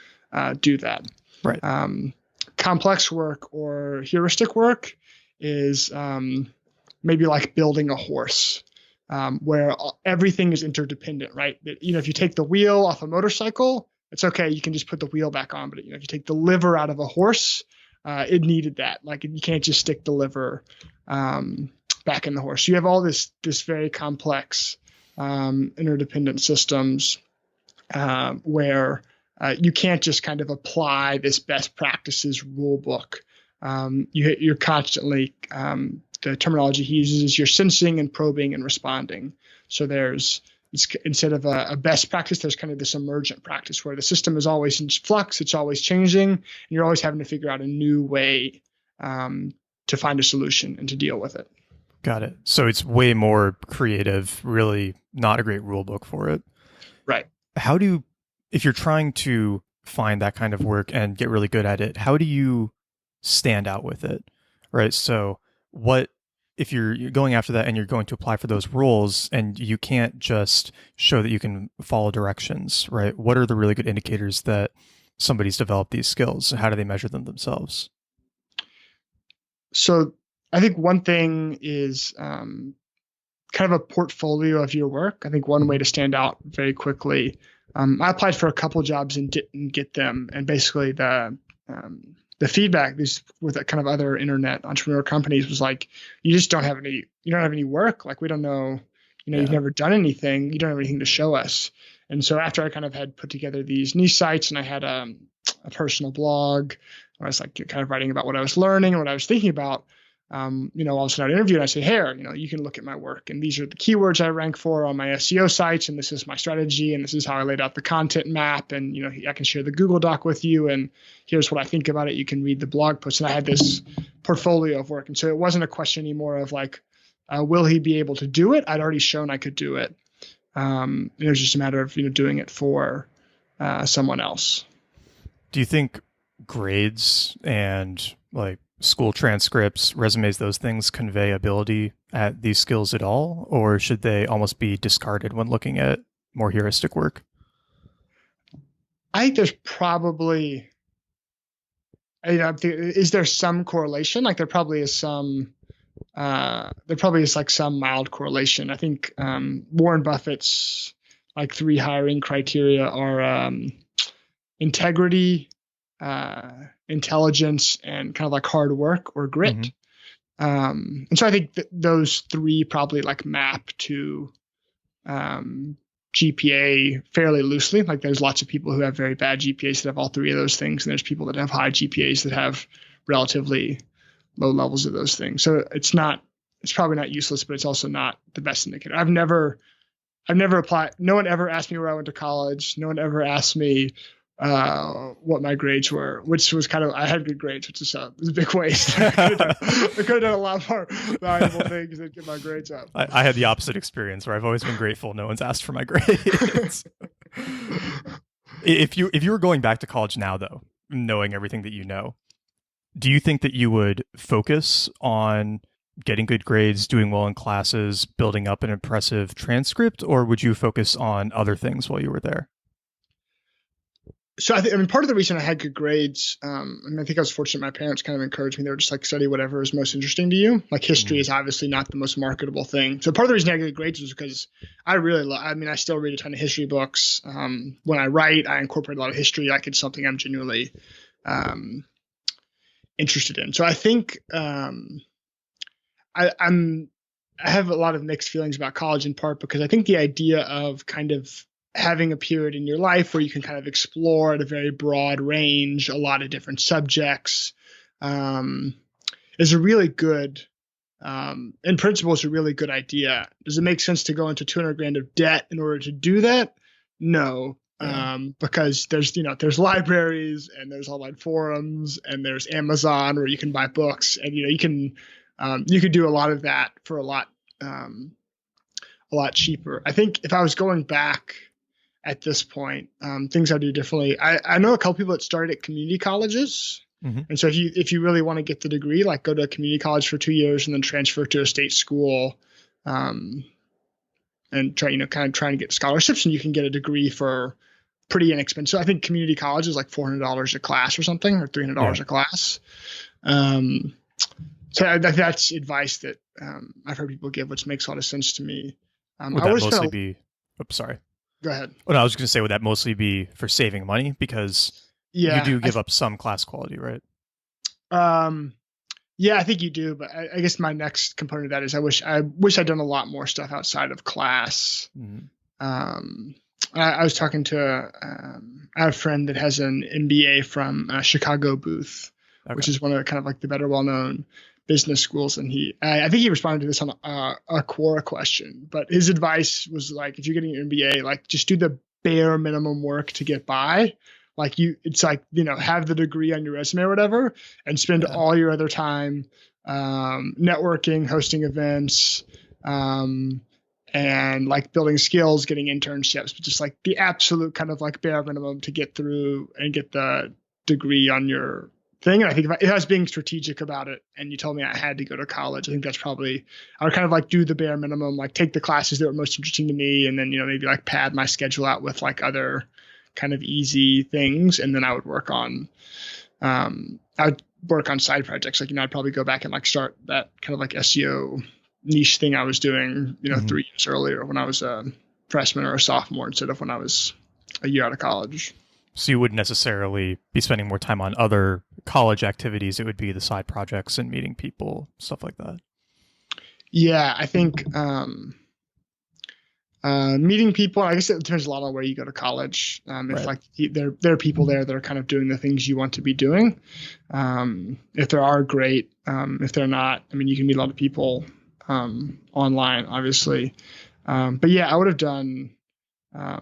do that. Right. Complex work or heuristic work is maybe like building a horse, where everything is interdependent, right? If you take the wheel off a motorcycle, it's okay. You can just put the wheel back on. But if you take the liver out of a horse, it needed that. Like you can't just stick the liver back in the horse. You have all this very complex interdependent systems where you can't just kind of apply this best practices rule book. You're constantly the terminology he uses is you're sensing and probing and responding. So instead of a best practice, there's kind of this emergent practice where the system is always in flux, it's always changing, and you're always having to figure out a new way to find a solution and to deal with it. Got it. So it's way more creative, really not a great rule book for it. Right. If you're trying to find that kind of work and get really good at it, how do you stand out with it? Right. So if you're going after that and you're going to apply for those roles and you can't just show that you can follow directions, right? What are the really good indicators that somebody's developed these skills? How do they measure them themselves? So I think one thing is kind of a portfolio of your work. I think one way to stand out very quickly. I applied for a couple jobs and didn't get them, and basically the feedback with kind of other internet entrepreneur companies was like, you don't have any work. Like, we don't know, You've never done anything. You don't have anything to show us. And so after I kind of had put together these niche sites and I had a personal blog where I was like kind of writing about what I was learning and what I was thinking about, all of a sudden I'd interview and I say, here, you can look at my work and these are the keywords I rank for on my SEO sites. And this is my strategy. And this is how I laid out the content map. And, I can share the Google Doc with you. And here's what I think about it. You can read the blog post. And I had this portfolio of work. And so it wasn't a question anymore of like, will he be able to do it? I'd already shown I could do it. It was just a matter of, doing it for someone else. Do you think grades and like school transcripts, resumes, those things convey ability at these skills at all? Or should they almost be discarded when looking at more heuristic work? I think there's probably, is there some correlation? Like there probably is like some mild correlation. I think Warren Buffett's like 3 hiring criteria are integrity, intelligence, and kind of like hard work or grit. Mm-hmm. And so I think those 3 probably like map to GPA fairly loosely. Like there's lots of people who have very bad GPAs that have all three of those things, and there's people that have high GPAs that have relatively low levels of those things. So it's probably not useless, but it's also not the best indicator. I've never applied. No one ever asked me where I went to college. No one ever asked me what my grades were, which was I had good grades, which is a big waste. I could have done a lot more valuable things than get my grades up. I had the opposite experience where I've always been grateful no one's asked for my grades. If you were going back to college now, though, knowing everything that you know, do you think that you would focus on getting good grades, doing well in classes, building up an impressive transcript, or would you focus on other things while you were there? So part of the reason I had good grades, I think I was fortunate. My parents kind of encouraged me. They were just like, study whatever is most interesting to you. Like history is obviously not the most marketable thing. So part of the reason I had good grades was because I still read a ton of history books. When I write, I incorporate a lot of history. Like it's something I'm genuinely interested in. So I think I have a lot of mixed feelings about college, in part because I think the idea of kind of having a period in your life where you can kind of explore at a very broad range, a lot of different subjects, is a really good, in principle, is a really good idea. Does it make sense to go into $200,000 of debt in order to do that? No. Because there's libraries and there's online forums and there's Amazon where you can buy books, and you could do a lot of that for a lot cheaper. I think if I was going back at this point, things I'd do differently. I know a couple people that started at community colleges. Mm-hmm. And so if you really want to get the degree, like go to a community college for 2 years and then transfer to a state school, and trying to get scholarships, and you can get a degree for pretty inexpensive. So I think community college is like $400 a class or something, or $300 a class. So that's advice that I've heard people give, which makes a lot of sense to me. Would that mostly be? Oops, sorry. Go ahead. Oh, no, I was going to say, would that mostly be for saving money? Because you do give up some class quality, right? Yeah, I think you do. But I guess my next component of that is I wish I'd done a lot more stuff outside of class. Mm-hmm. I was talking to I have a friend that has an MBA from Chicago Booth, which is one of kind of like the better well-known business schools, and I think he responded to this on a Quora question, but his advice was like, if you're getting an MBA, like just do the bare minimum work to get by. Like have the degree on your resume or whatever, and spend all your other time networking, hosting events, and like building skills, getting internships, but just like the absolute kind of like bare minimum to get through and get the degree on your thing. And I think if I was being strategic about it and you told me I had to go to college, I think that's probably, I would kind of like do the bare minimum, like take the classes that were most interesting to me, and then, maybe like pad my schedule out with like other kind of easy things. And then I would work on side projects. Like, I'd probably go back and like start that kind of like SEO niche thing I was doing, 3 years earlier when I was a freshman or a sophomore instead of when I was a year out of college. So you wouldn't necessarily be spending more time on other college activities. It would be the side projects and meeting people, stuff like that. Yeah, I think meeting people, I guess it depends a lot on where you go to college. If like there are people there that are kind of doing the things you want to be doing. If there are, great. If they're not, you can meet a lot of people online, obviously. But yeah, I would have done, I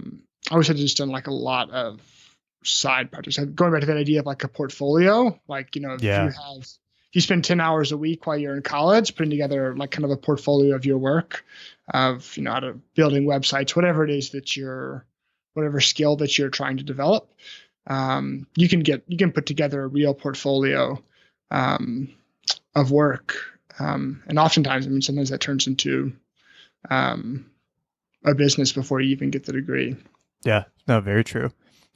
wish I'd just done like a lot of side projects. Going back to that idea of like a portfolio, like, if you spend 10 hours a week while you're in college putting together like kind of a portfolio of your work, of, how to building websites, whatever it is whatever skill that you're trying to develop, you can put together a real portfolio of work. And oftentimes, sometimes that turns into a business before you even get the degree. Yeah, no, very true.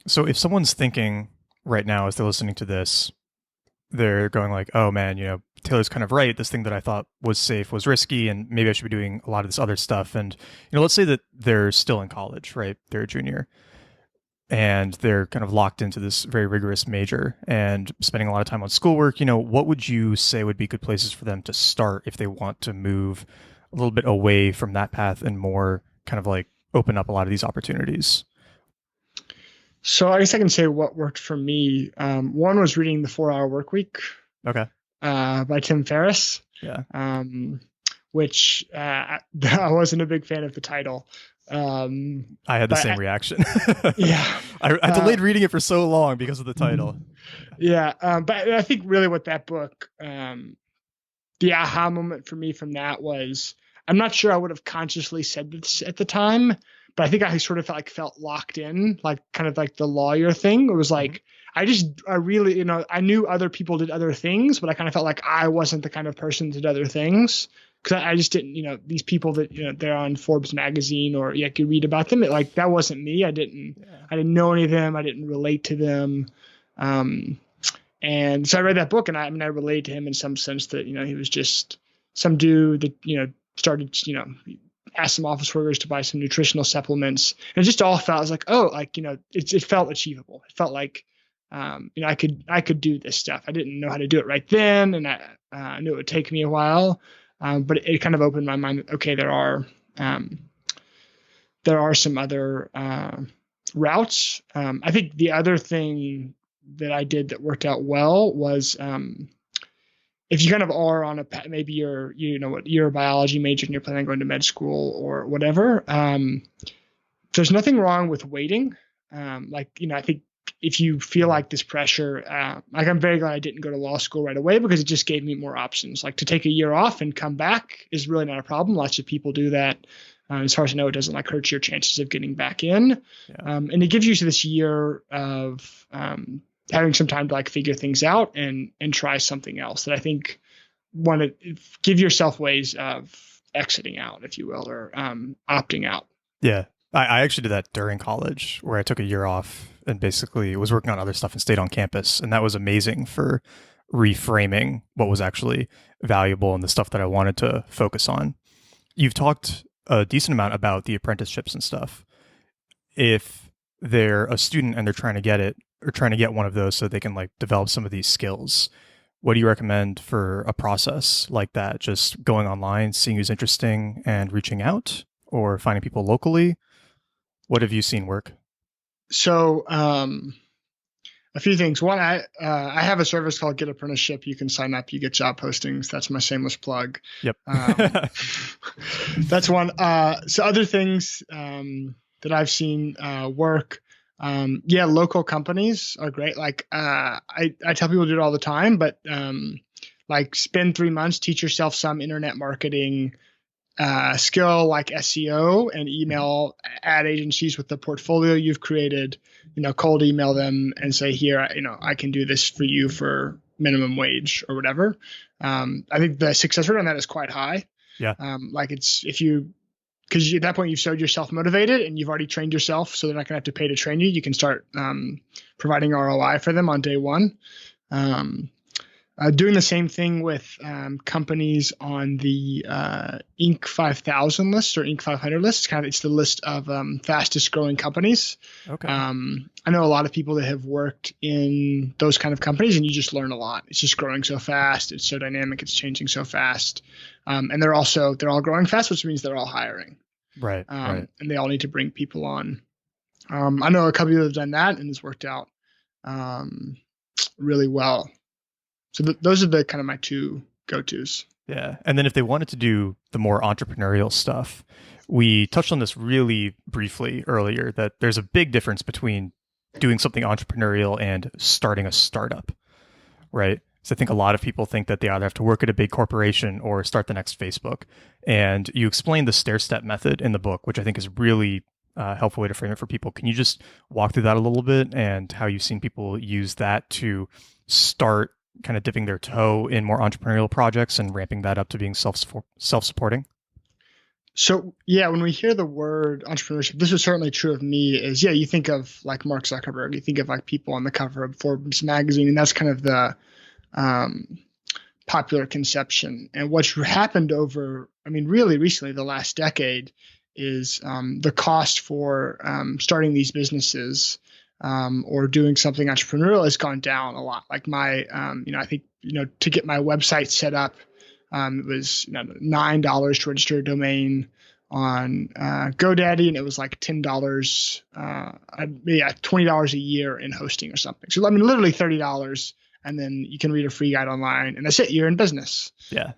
So if someone's thinking right now as they're listening to this, they're going like, oh man, Taylor's kind of right. This thing that I thought was safe was risky, and maybe I should be doing a lot of this other stuff. And, let's say that they're still in college, right? They're a junior and they're kind of locked into this very rigorous major and spending a lot of time on schoolwork. What would you say would be good places for them to start if they want to move a little bit away from that path and more kind of like open up a lot of these opportunities? So I guess I can say what worked for me. One was reading The 4 Hour Workweek Okay. by Tim Ferriss, Yeah. which I wasn't a big fan of the title. I had the But same reaction. yeah, I delayed reading it for so long because of the title. Yeah, but I think really what that book, the aha moment for me from that was, I'm not sure I would have consciously said this at the time, but I think I sort of felt locked in, like kind of like the lawyer thing. It was like, I really, I knew other people did other things, but I kind of felt like I wasn't the kind of person that did other things. Cause I just didn't, these people that, they're on Forbes magazine or you could read about them. That wasn't me. I didn't know any of them. I didn't relate to them. And so I read that book, and I related to him in some sense that, he was just some dude that, started, asked some office workers to buy some nutritional supplements. And it just all felt, I was like, oh, it felt achievable. It felt like, I could do this stuff. I didn't know how to do it right then. And I knew it would take me a while. But it kind of opened my mind that, okay, there are some other routes. I think the other thing that I did that worked out well was if you kind of are on maybe you're a biology major and you're planning on going to med school or whatever, there's nothing wrong with waiting. I think if you feel like this pressure, I'm very glad I didn't go to law school right away because it just gave me more options. Like to take a year off and come back is really not a problem. Lots of people do that. As far as I know, it doesn't hurt your chances of getting back in. Yeah. And it gives you this year of having some time to figure things out and try something else that I think want to give yourself ways of exiting out, if you will, or opting out. Yeah. I actually did that during college where I took a year off and basically was working on other stuff and stayed on campus. And that was amazing for reframing what was actually valuable and the stuff that I wanted to focus on. You've talked a decent amount about the apprenticeships and stuff. If they're a student and they're trying to get it or trying to get one of those so they can develop some of these skills, what do you recommend for a process like that? Just going online, seeing who's interesting and reaching out, or finding people locally? What have you seen work? So a few things. One, I have a service called Get Apprenticeship. You can sign up, you get job postings. That's my shameless plug. Yep. That's one. So other things that I've seen work. Local companies are great. I tell people to do it all the time, but spend 3 months, teach yourself some internet marketing skill like SEO and email ad agencies with the portfolio you've created, cold email them and say, here, I can do this for you for minimum wage or whatever. I think the success rate on that is quite high. Yeah. Because at that point you've showed yourself motivated and you've already trained yourself, so they're not going to have to pay to train you. You can start providing ROI for them on day one. Doing the same thing with companies on the Inc. 5000 list or Inc. 500 list. It's the list of fastest growing companies. Okay. I know a lot of people that have worked in those kind of companies, and you just learn a lot. It's just growing so fast. It's so dynamic. It's changing so fast. And they're all growing fast, which means they're all hiring. Right. And they all need to bring people on. I know a couple of people have done that, and it's worked out really well. So those are the kind of my two go-tos. Yeah. And then if they wanted to do the more entrepreneurial stuff, we touched on this really briefly earlier, that there's a big difference between doing something entrepreneurial and starting a startup, right? So I think a lot of people think that they either have to work at a big corporation or start the next Facebook. And you explain the stair-step method in the book, which I think is really helpful way to frame it for people. Can you just walk through that a little bit and how you've seen people use that to start kind of dipping their toe in more entrepreneurial projects and ramping that up to being self-supporting? So when we hear the word entrepreneurship, this is certainly true of me, is you think of Mark Zuckerberg, you think of people on the cover of Forbes magazine, and that's kind of the popular conception. And what's happened over, really recently, the last decade, is the cost for starting these businesses or doing something entrepreneurial has gone down a lot. I think, to get my website set up, it was $9 to register a domain, on GoDaddy, and it was like $10, $20 a year in hosting or something. So I mean, literally $30, and then you can read a free guide online, and that's it. You're in business. Yeah.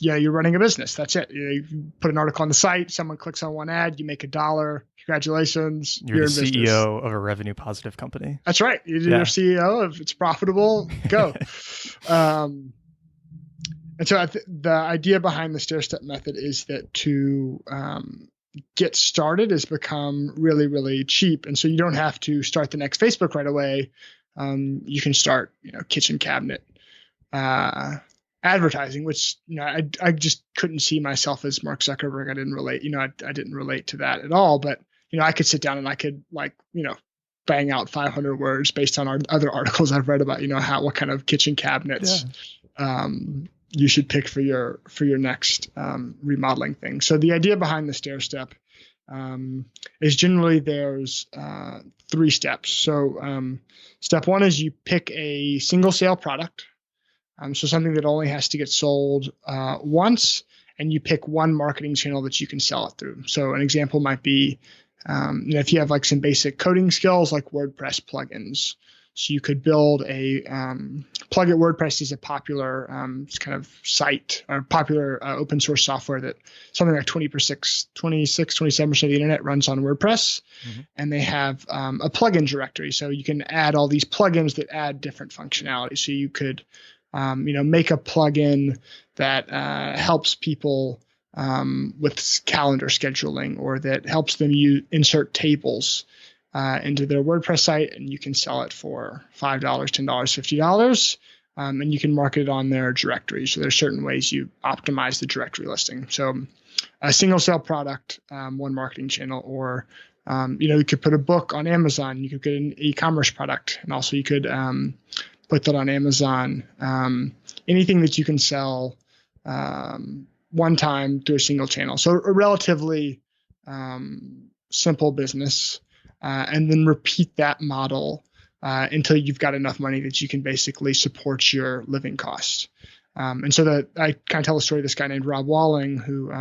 You're running a business. That's it. You put an article on the site, someone clicks on one ad, you make $1. Congratulations, You're the in CEO business. of a revenue positive company. That's right. You're CEO. If it's profitable, go. And so the idea behind the stair-step method is that to get started has become really, really cheap. And so you don't have to start the next Facebook right away. You can start, kitchen cabinet advertising, which, I just couldn't see myself as Mark Zuckerberg. I didn't relate, I didn't relate to that at all. But, I could sit down and I could bang out 500 words based on other articles I've read about, what kind of kitchen cabinets you should pick for your next remodeling thing. So the idea behind the stair step is generally there's 3 steps. So step 1 is you pick a single sale product. So something that only has to get sold once, and you pick one marketing channel that you can sell it through. So an example might be, if you have like some basic coding skills like WordPress plugins. So you could build a plugin. WordPress is a popular kind of site or popular open source software that something like 27% of the internet runs on WordPress. Mm-hmm. And they have a plugin directory. So you can add all these plugins that add different functionality. So you could, make a plugin that helps people with calendar scheduling, or that helps them insert tables into their WordPress site, and you can sell it for $5, $10, $50, and you can market it on their directory. So there's certain ways you optimize the directory listing. So a single sale product, one marketing channel, or you could put a book on Amazon. You could get an e-commerce product, and also you could put that on Amazon. Anything that you can sell one time through a single channel. So a relatively simple business. And then repeat that model until you've got enough money that you can basically support your living costs. And so I kind of tell the story of this guy named Rob Walling, who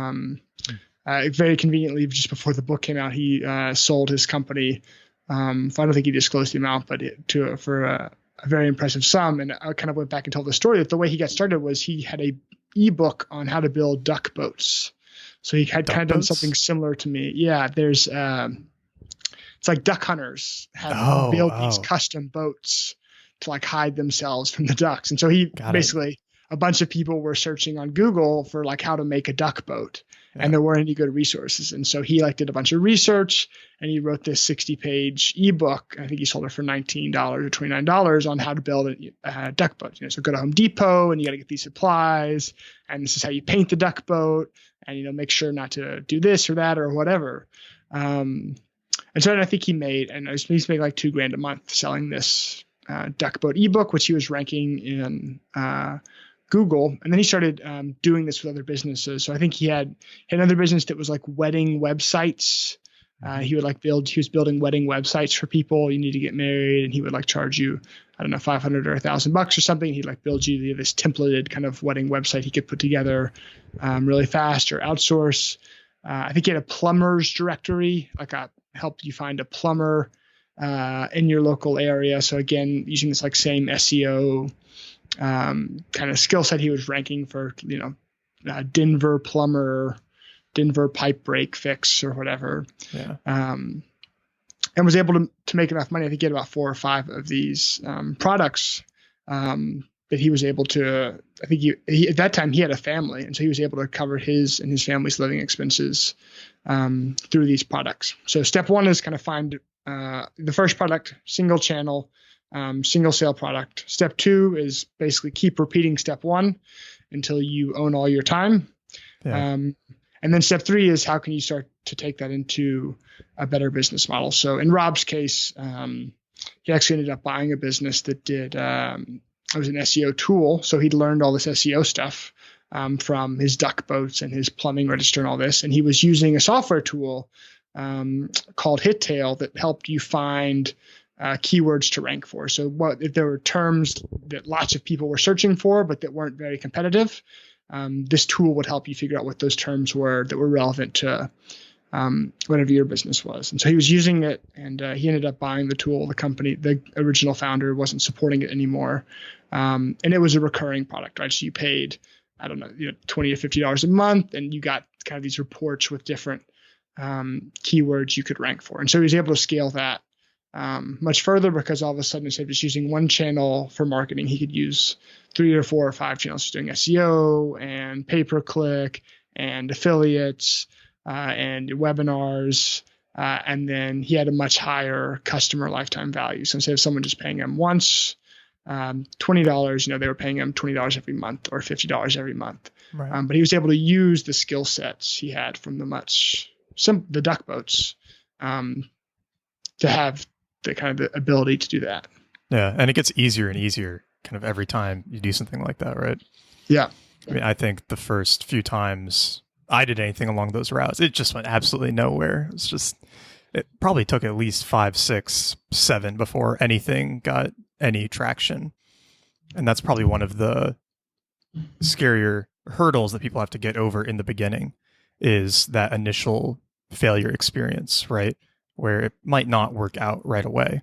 very conveniently, just before the book came out, he sold his company. I don't think he disclosed the amount, but for a very impressive sum. And I kind of went back and told the story that the way he got started was he had a ebook on how to build duck boats. So he had kind of done something similar to me. Yeah, there's it's like duck hunters have built these custom boats to like hide themselves from the ducks. And so a bunch of people were searching on Google for like how to make a duck boat, and there weren't any good resources. And so he did a bunch of research, and he wrote this 60-page ebook. I think he sold it for $19 or $29 on how to build a duck boat. So go to Home Depot, and you got to get these supplies, and this is how you paint the duck boat, and make sure not to do this or that or whatever. And so I think he's made like $2,000 a month selling this duck boat ebook, which he was ranking in Google. And then he started doing this with other businesses. So I think he had another business that was like wedding websites. He was building wedding websites for people. You need to get married, and he would charge you, I don't know, $500 or $1,000 or something. He'd build you this templated kind of wedding website he could put together really fast or outsource. I think he had a plumber's directory, helped you find a plumber in your local area. So again, using this same SEO kind of skill set, he was ranking for, Denver plumber, Denver pipe break fix or whatever. Yeah. And was able to make enough money. I think he had about 4 or 5 of these products that he was able to, I think he at that time he had a family, and so he was able to cover his and his family's living expenses through these products. So step 1 is kind of find the first product, single channel, single sale product. Step 2 is basically keep repeating step 1 until you own all your time. Yeah. And then step 3 is how can you start to take that into a better business model. So in Rob's case, he actually ended up buying a business that did it was an SEO tool. So he'd learned all this SEO stuff from his duck boats and his plumbing register and all this. And he was using a software tool called Hittail that helped you find keywords to rank for. So if there were terms that lots of people were searching for, but that weren't very competitive, this tool would help you figure out what those terms were that were relevant to whatever your business was. And so he was using it, and he ended up buying the tool. The company, the original founder, wasn't supporting it anymore. And it was a recurring product, right? So you paid, I don't know, $20 or $50 a month, and you got kind of these reports with different keywords you could rank for. And so he was able to scale that much further, because all of a sudden, instead of just using one channel for marketing, he could use 3 or 4 or 5 channels for doing SEO and pay-per-click and affiliates and webinars. And then he had a much higher customer lifetime value. So instead of someone just paying him once $20, they were paying him $20 every month or $50 every month. Right. But he was able to use the skill sets he had from the duck boats to have the kind of the ability to do that. Yeah. And it gets easier and easier kind of every time you do something like that, right? Yeah. I mean, I think the first few times I did anything along those routes, it just went absolutely nowhere. It probably took at least 5, 6, 7 before anything got any traction. And that's probably one of the scarier hurdles that people have to get over in the beginning, is that initial failure experience, right? Where it might not work out right away.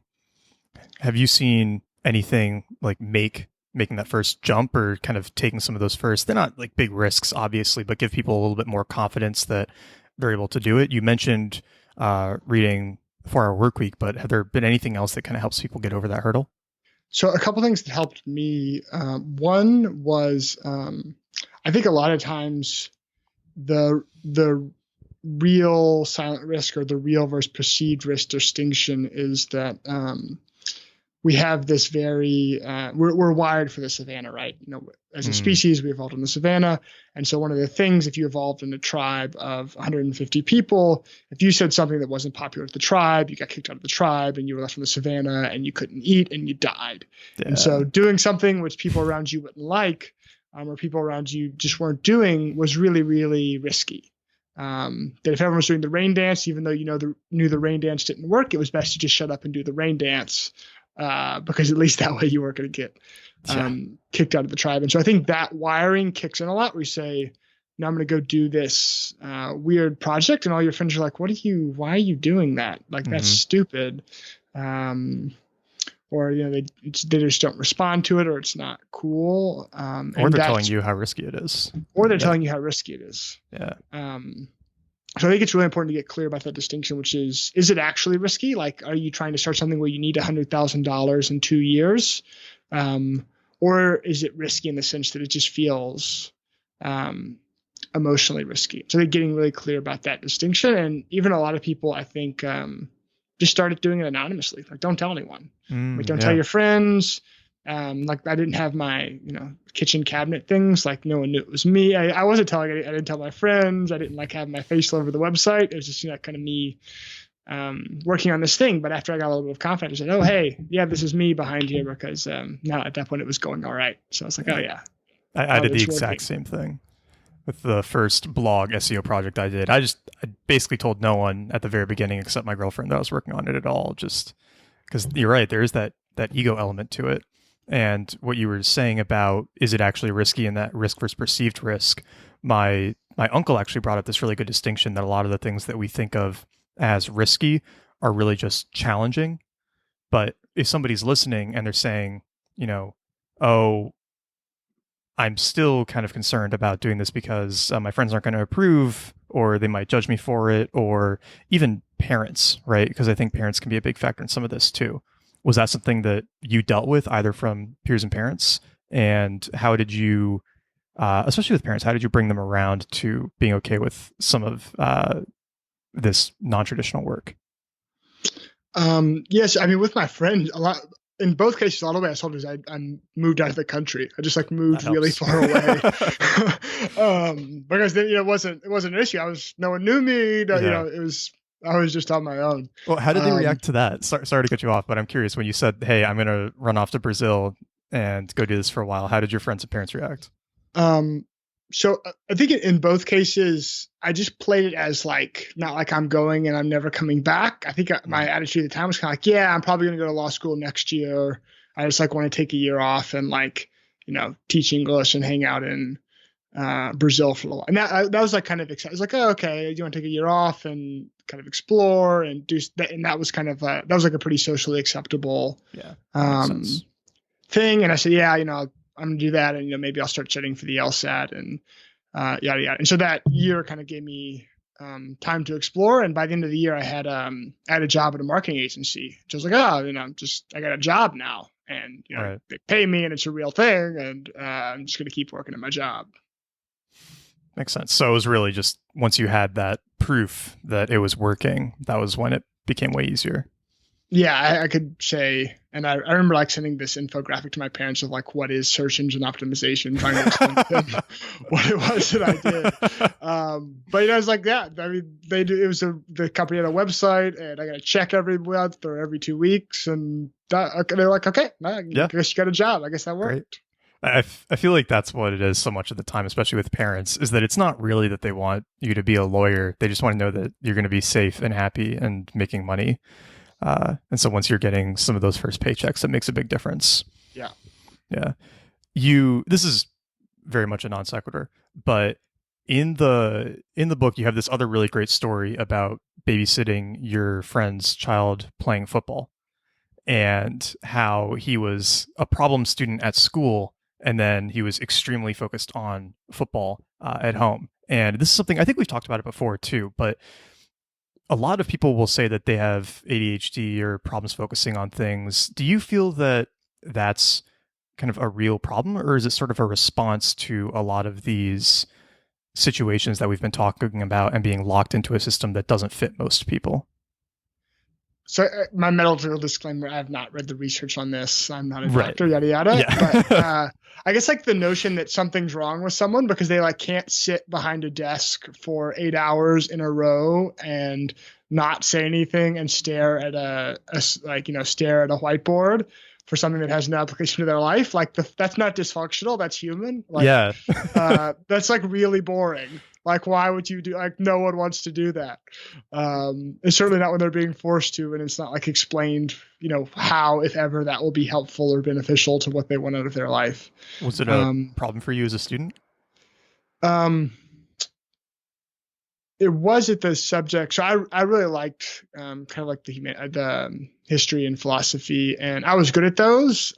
Have you seen anything like making that first jump, or kind of taking some of those first, they're not like big risks, obviously, but give people a little bit more confidence that they're able to do it? You mentioned reading 4-Hour Workweek, but have there been anything else that kind of helps people get over that hurdle? So a couple things that helped me. One was, I think a lot of times the real silent risk, or the real versus perceived risk distinction, is that we have this very we're wired for the savannah, right? As a species, we evolved in the savannah. And so one of the things, if you evolved in a tribe of 150 people, if you said something that wasn't popular with the tribe, you got kicked out of the tribe, and you were left in the savannah, and you couldn't eat, and you died. Yeah. And so doing something which people around you wouldn't like, or people around you just weren't doing, was really, really risky. That if everyone was doing the rain dance, even though knew the rain dance didn't work, it was best to just shut up and do the rain dance, because at least that way you weren't going to get kicked out of the tribe. And so I think that wiring kicks in a lot, where you say, "No, I'm going to go do this weird project," and all your friends are like, why are you doing that? Like, that's stupid. Or they just don't respond to it, or it's not cool. Or they're telling you how risky it is. Or they're telling you how risky it is. Yeah. So I think it's really important to get clear about that distinction, which is it actually risky? Like, are you trying to start something where you need $100,000 in 2 years? Or is it risky in the sense that it just feels emotionally risky? So they're getting really clear about that distinction. And even a lot of people, I think, just started doing it anonymously. Like, don't tell anyone. Don't tell your friends. Like, I didn't have my, kitchen cabinet things. Like, no one knew it was me. I wasn't telling. I didn't tell my friends. I didn't have my face all over the website. It was just kind of me working on this thing. But after I got a little bit of confidence, I said, "Oh, hey, yeah, this is me behind here," because now at that point it was going all right. So I was like, "Oh yeah." I did the exact same thing with the first blog SEO project I did. I basically told no one at the very beginning, except my girlfriend, that I was working on it at all, just because you're right. There is that ego element to it. And what you were saying about, is it actually risky, and that risk versus perceived risk, my uncle actually brought up this really good distinction, that a lot of the things that we think of as risky are really just challenging. But if somebody's listening and they're saying, "Oh, I'm still kind of concerned about doing this because my friends aren't going to approve, or they might judge me for it," or even parents, right? Because I think parents can be a big factor in some of this too. Was that something that you dealt with, either from peers and parents? And how did you, especially with parents, how did you bring them around to being okay with some of this non-traditional work? Yes, I mean, with my friends, a lot. In both cases, a lot of the way I told is I moved out of the country. I just moved really far away, because then it wasn't an issue. No one knew me. I was just on my own. Well, how did they react to that? Sorry to cut you off, but I'm curious. When you said, "Hey, I'm going to run off to Brazil and go do this for a while," how did your friends and parents react? So I think in both cases, I just played it as not like I'm going and I'm never coming back. I think my attitude at the time was kind of yeah, I'm probably going to go to law school next year. I just want to take a year off and teach English and hang out in Brazil for a little while. And that was like kind of exciting. I was like, oh, okay, you want to take a year off and kind of explore and do that. And that was kind of, that was like a pretty socially acceptable Yeah, that makes sense. thing. And I said, yeah, I'm going to do that. And, maybe I'll start studying for the LSAT and yada, yada. And so that year kind of gave me time to explore. And by the end of the year, I had a job at a marketing agency. So I was like, I got a job now. And, Right. they pay me and it's a real thing. And I'm just going to keep working at my job. Makes sense. So it was really just once you had that proof that it was working, that was when it became way easier. Yeah, I could say, and I remember like sending this infographic to my parents of like, what is search engine optimization, trying to explain to them what it was that I did. But I was like, yeah, I mean, they do. It was the company had a website, and I got to check every month or every 2 weeks, and they're like, okay, I guess you got a job. I guess that worked. Great. I feel like that's what it is so much of the time, especially with parents, is that it's not really that they want you to be a lawyer. They just want to know that you're going to be safe and happy and making money. And so once you're getting some of those first paychecks, it makes a big difference. Yeah. Yeah. This is very much a non sequitur, but in the book, you have this other really great story about babysitting your friend's child playing football and how he was a problem student at school. And then he was extremely focused on football at home. And this is something I think we've talked about it before too, but a lot of people will say that they have ADHD or problems focusing on things. Do you feel that that's kind of a real problem, or is it sort of a response to a lot of these situations that we've been talking about and being locked into a system that doesn't fit most people? So my medical disclaimer, I have not read the research on this. I'm not a doctor, yada, yada. Yeah. But I guess like the notion that something's wrong with someone because they like can't sit behind a desk for 8 hours in a row and not say anything and stare at stare at a whiteboard for something that has no application to their life. Like that's not dysfunctional. That's human. Like, yeah. That's like really boring. Like, why would you do, like, no one wants to do that. It's certainly not when they're being forced to, and it's not like explained, how, if ever, that will be helpful or beneficial to what they want out of their life. Was it a problem for you as a student? It was at the subject. So I really liked kind of like the history and philosophy, and I was good at those.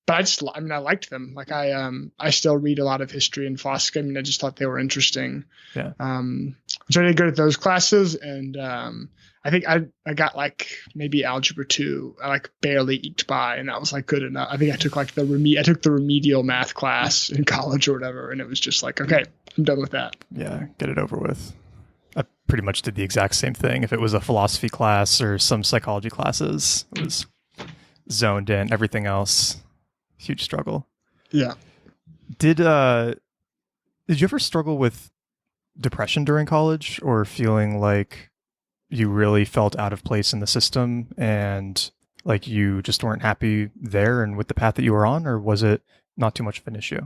But I liked them. Like I still read a lot of history and philosophy. I mean, I just thought they were interesting. Yeah. So I did good at those classes. And I think I got like maybe algebra 2. I like barely eked by, and that was like good enough. I think I took like the remedial math class in college or whatever. And it was just like, okay, I'm done with that. Yeah. Get it over with. I pretty much did the exact same thing. If it was a philosophy class or some psychology classes, it was zoned in. Everything else, huge struggle. Yeah. Did you ever struggle with depression during college, or feeling like you really felt out of place in the system and like you just weren't happy there and with the path that you were on, or was it not too much of an issue?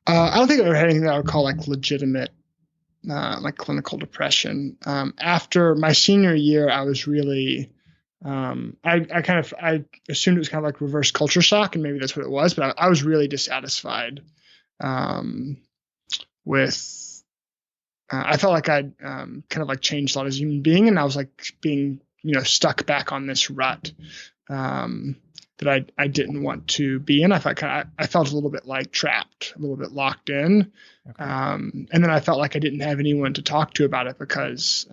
I don't think I ever had anything that I would call like legitimate, like clinical depression. After my senior year, I was really, I assumed it was kind of like reverse culture shock, and maybe that's what it was, but I was really dissatisfied with, I felt like I'd kind of like changed a lot as a human being, and I was like being, stuck back on this rut that I didn't want to be in. I felt a little bit like trapped, a little bit locked in. Okay. And then I felt like I didn't have anyone to talk to about it because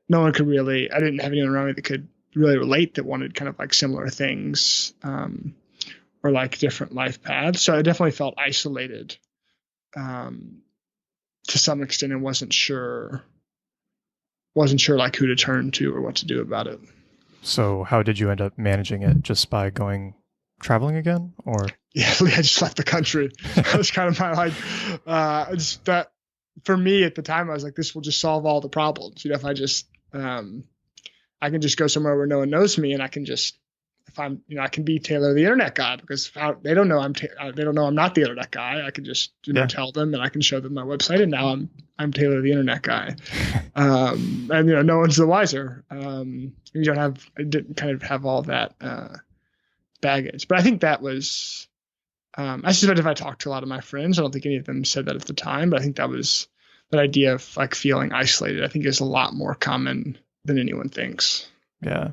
no one could really, I didn't have anyone around me that could really relate, that wanted kind of like similar things or like different life paths. So I definitely felt isolated to some extent, and wasn't sure like who to turn to or what to do about it. So how did you end up managing it? Just by going traveling again, or? Yeah, I just left the country. That was kind of my like, that for me at the time, I was like, this will just solve all the problems. If I just, I can just go somewhere where no one knows me, and I can just, if I'm, I can be Taylor the internet guy, because they don't know they don't know I'm not the internet guy. I can just, tell them, and I can show them my website, and now I'm Taylor the internet guy. And no one's the wiser. I didn't kind of have all that baggage, but I think that was I suspect if I talked to a lot of my friends, I don't think any of them said that at the time, but I think that idea of like feeling isolated, I think is a lot more common than anyone thinks. Yeah.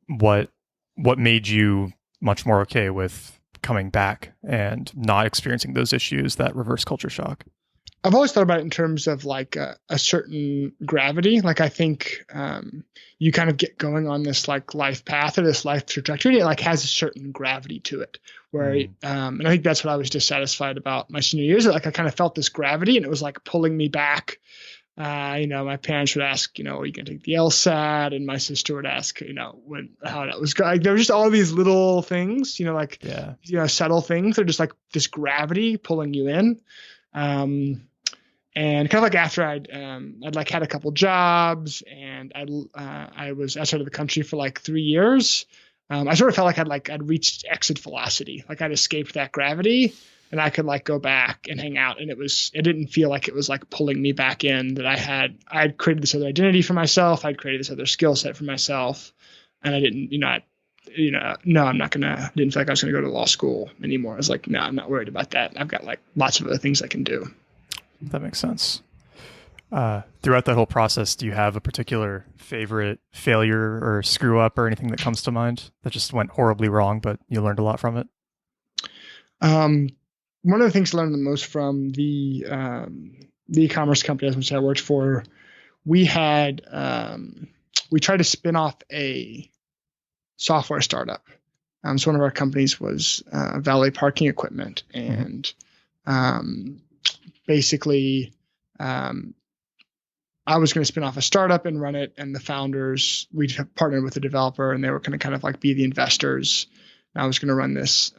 What made you much more okay with coming back and not experiencing those issues, that reverse culture shock? I've always thought about it in terms of like a certain gravity. Like I think you kind of get going on this like life path or this life trajectory. And it like has a certain gravity to it. Where and I think that's what I was dissatisfied about my senior years. Like I kind of felt this gravity, and it was like pulling me back. My parents would ask, are you going to take the LSAT? And my sister would ask, how that was going. Like, there were just all these little things, subtle things. They're just like this gravity pulling you in. And kind of like after I'd like had a couple jobs, and I was outside of the country for like 3 years. I sort of felt like I'd reached exit velocity, like I'd escaped that gravity, and I could like go back and hang out. And it didn't feel like it was like pulling me back in, that I'd created this other identity for myself. I'd created this other skill set for myself. And I didn't, no, I'm not didn't feel like I was going to go to law school anymore. I was like, no, I'm not worried about that. I've got like lots of other things I can do. That makes sense. Throughout that whole process, do you have a particular favorite failure or screw up or anything that comes to mind that just went horribly wrong, but you learned a lot from it? One of the things I learned the most from the e-commerce company I worked for, we tried to spin off a software startup. So one of our companies was valet parking equipment, and basically I was going to spin off a startup and run it, and the founders, we partnered with the developer, and they were going to kind of like be the investors. And I was going to run this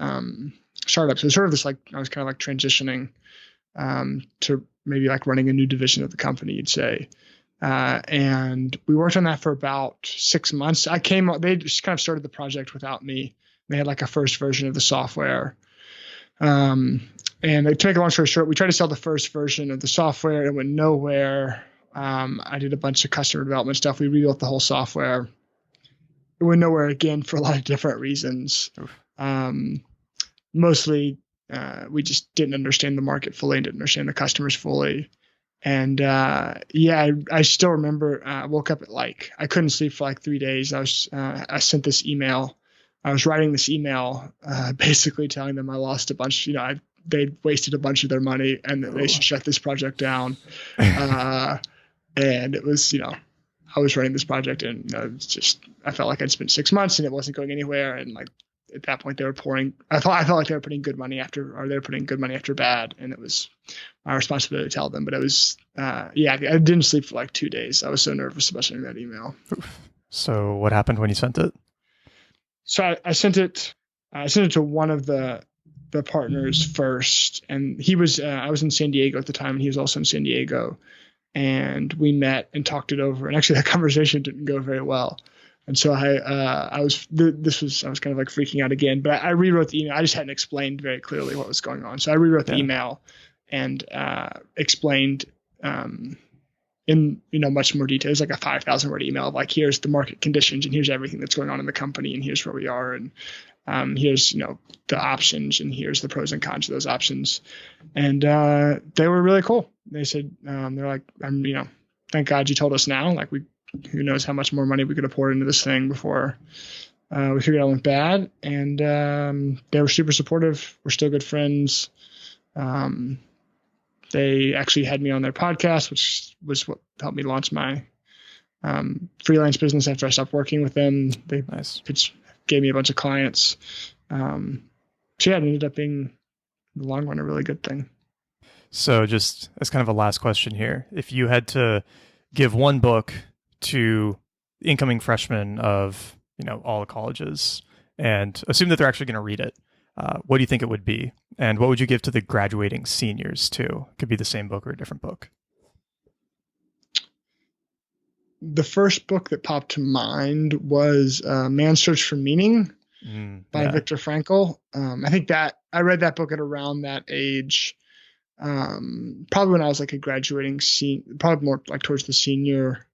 startup. So it was sort of this like, I was kind of like transitioning to maybe like running a new division of the company, you'd say. And we worked on that for about 6 months. They just kind of started the project without me. They had like a first version of the software. And to make a long story short, we tried to sell the first version of the software. It went nowhere. I did a bunch of customer development stuff. We rebuilt the whole software. It went nowhere again for a lot of different reasons. Mostly, we just didn't understand the market fully and didn't understand the customers fully. And I still remember I woke up at I couldn't sleep for like 3 days. I sent this email. I was writing this email basically telling them I lost a bunch, they'd wasted a bunch of their money and that they should shut this project down. And it was, I was running this project, and it's just, I felt like I'd spent 6 months and it wasn't going anywhere. And like at that point, I felt like they were putting good money after bad, and it was my responsibility to tell them. But it was, I didn't sleep for like 2 days. I was so nervous about sending that email. So what happened when you sent it? So I sent it to one of the partners first, and he was, I was in San Diego at the time, and he was also in San Diego. And we met and talked it over. And actually that conversation didn't go very well. And so I was kind of like freaking out again, but I rewrote the email. I just hadn't explained very clearly what was going on. So I rewrote the email and explained in much more detail. It's like a 5,000 word email of like, here's the market conditions, and here's everything that's going on in the company, and here's where we are, and here's the options, and here's the pros and cons of those options. And they were really cool. They said they're like, thank God you told us now. Like who knows how much more money we could have poured into this thing before we figured out it went bad. And they were super supportive. We're still good friends. They actually had me on their podcast, which was what helped me launch my freelance business after I stopped working with them. They gave me a bunch of clients. It ended up being, in the long run, a really good thing. So just as kind of a last question here, if you had to give one book to incoming freshmen of, all the colleges, and assume that they're actually going to read it, what do you think it would be? And what would you give to the graduating seniors too? It could be the same book or a different book. The first book that popped to mind was Man's Search for Meaning by Viktor Frankl. I think that I read that book at around that age, probably when I was like a graduating probably more like towards the senior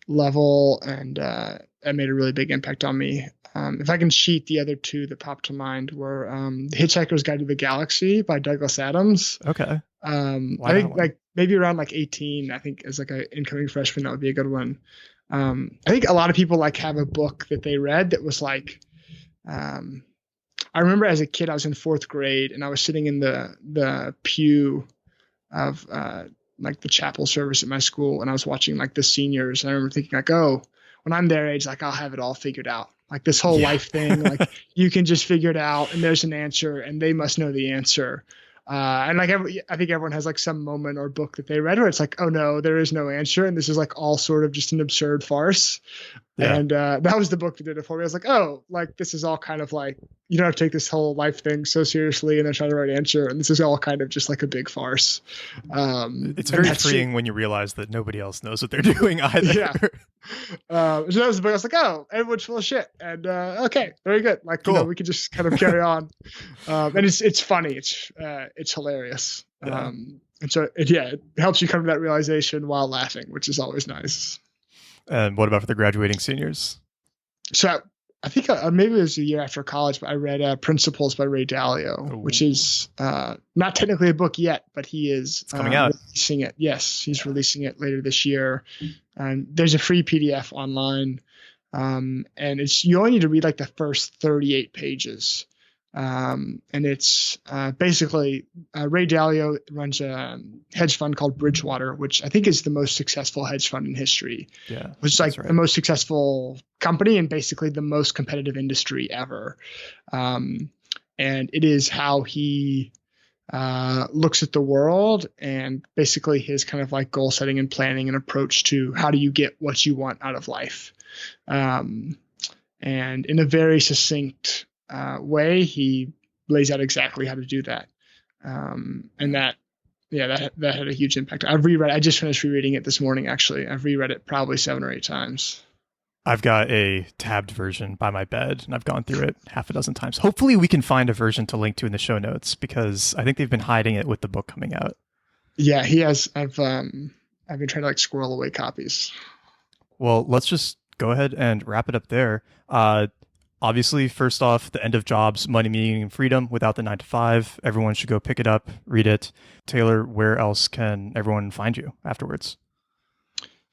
level, and it made a really big impact on me. if I can cheat, the other two that popped to mind were The Hitchhiker's Guide to the Galaxy by Douglas Adams. Okay. I think like maybe around like 18, I think as like an incoming freshman, that would be a good one. I think a lot of people like have a book that they read that was like, I remember as a kid, I was in 4th grade and I was sitting in the pew of like the chapel service at my school, and I was watching like the seniors, and I remember thinking like, oh, when I'm their age, like I'll have it all figured out. Like this whole life thing, like you can just figure it out and there's an answer and they must know the answer. And like I think everyone has like some moment or book that they read where it's like, oh no, there is no answer, and this is like all sort of just an absurd farce. Yeah. And that was the book that did it for me. I was like, oh, like this is all kind of like, you don't have to take this whole life thing so seriously and then try the right answer, and this is all kind of just like a big farce. It's very freeing when you realize that nobody else knows what they're doing either. Yeah. So that was the book. I was like, oh, everyone's full of shit, and okay, very good. Like, cool. We can just kind of carry on. And it's funny. It's hilarious. Yeah. And so it helps you come to that realization while laughing, which is always nice. And what about for the graduating seniors? So I think maybe it was a year after college, but I read Principles by Ray Dalio, which is not technically a book yet, but he is coming out. Releasing it. Yes, he's releasing it later this year. And there's a free PDF online, and you only need to read like the first 38 pages. And it's basically Ray Dalio runs a hedge fund called Bridgewater, which I think is the most successful hedge fund in history. Yeah, which is like the most successful company and basically the most competitive industry ever. And it is how he looks at the world and basically his kind of like goal setting and planning and approach to how do you get what you want out of life. And in a very succinct way, he lays out exactly how to do that. And that had a huge impact. I just finished rereading it this morning, actually. I've reread it probably 7 or 8 times. I've got a tabbed version by my bed, and I've gone through it half a dozen times. Hopefully we can find a version to link to in the show notes, because I think they've been hiding it with the book coming out. Yeah, he has. I've been trying to like squirrel away copies. Well, let's just go ahead and wrap it up there. Obviously, first off, The End of Jobs, Money, Meaning, and Freedom Without the 9 to 5. Everyone should go pick it up, read it. Taylor, where else can everyone find you afterwards?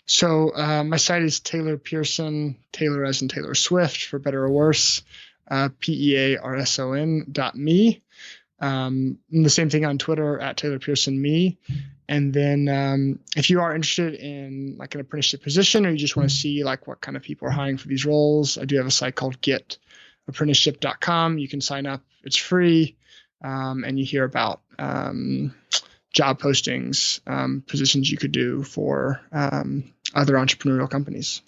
So my site is Taylor Pearson, Taylor as in Taylor Swift, for better or worse, PEARSON.me. The same thing on Twitter, at Taylor Pearson me. And then if you are interested in like an apprenticeship position, or you just want to see like what kind of people are hiring for these roles, I do have a site called getapprenticeship.com. You can sign up. It's free. And you hear about job postings, positions you could do for other entrepreneurial companies.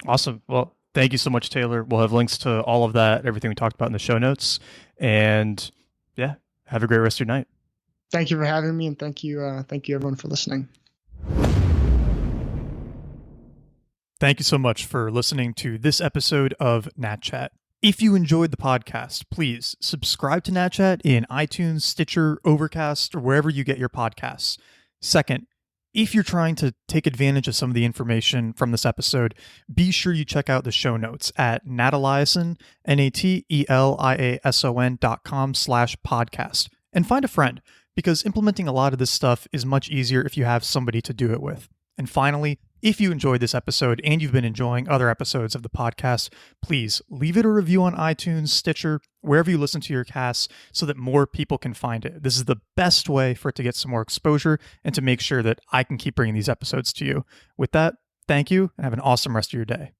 Awesome. Well, thank you so much, Taylor. We'll have links to all of that, everything we talked about in the show notes. And yeah, have a great rest of your night. Thank you for having me, and thank you everyone for listening. Thank you so much for listening to this episode of Nat Chat. If you enjoyed the podcast, please subscribe to Nat Chat in iTunes, Stitcher, Overcast, or wherever you get your podcasts. Second, if you're trying to take advantage of some of the information from this episode, be sure you check out the show notes at nateliason, nateliason.com/podcast, and find a friend, because implementing a lot of this stuff is much easier if you have somebody to do it with. And finally, if you enjoyed this episode and you've been enjoying other episodes of the podcast, please leave it a review on iTunes, Stitcher, wherever you listen to your casts, so that more people can find it. This is the best way for it to get some more exposure and to make sure that I can keep bringing these episodes to you. With that, thank you and have an awesome rest of your day.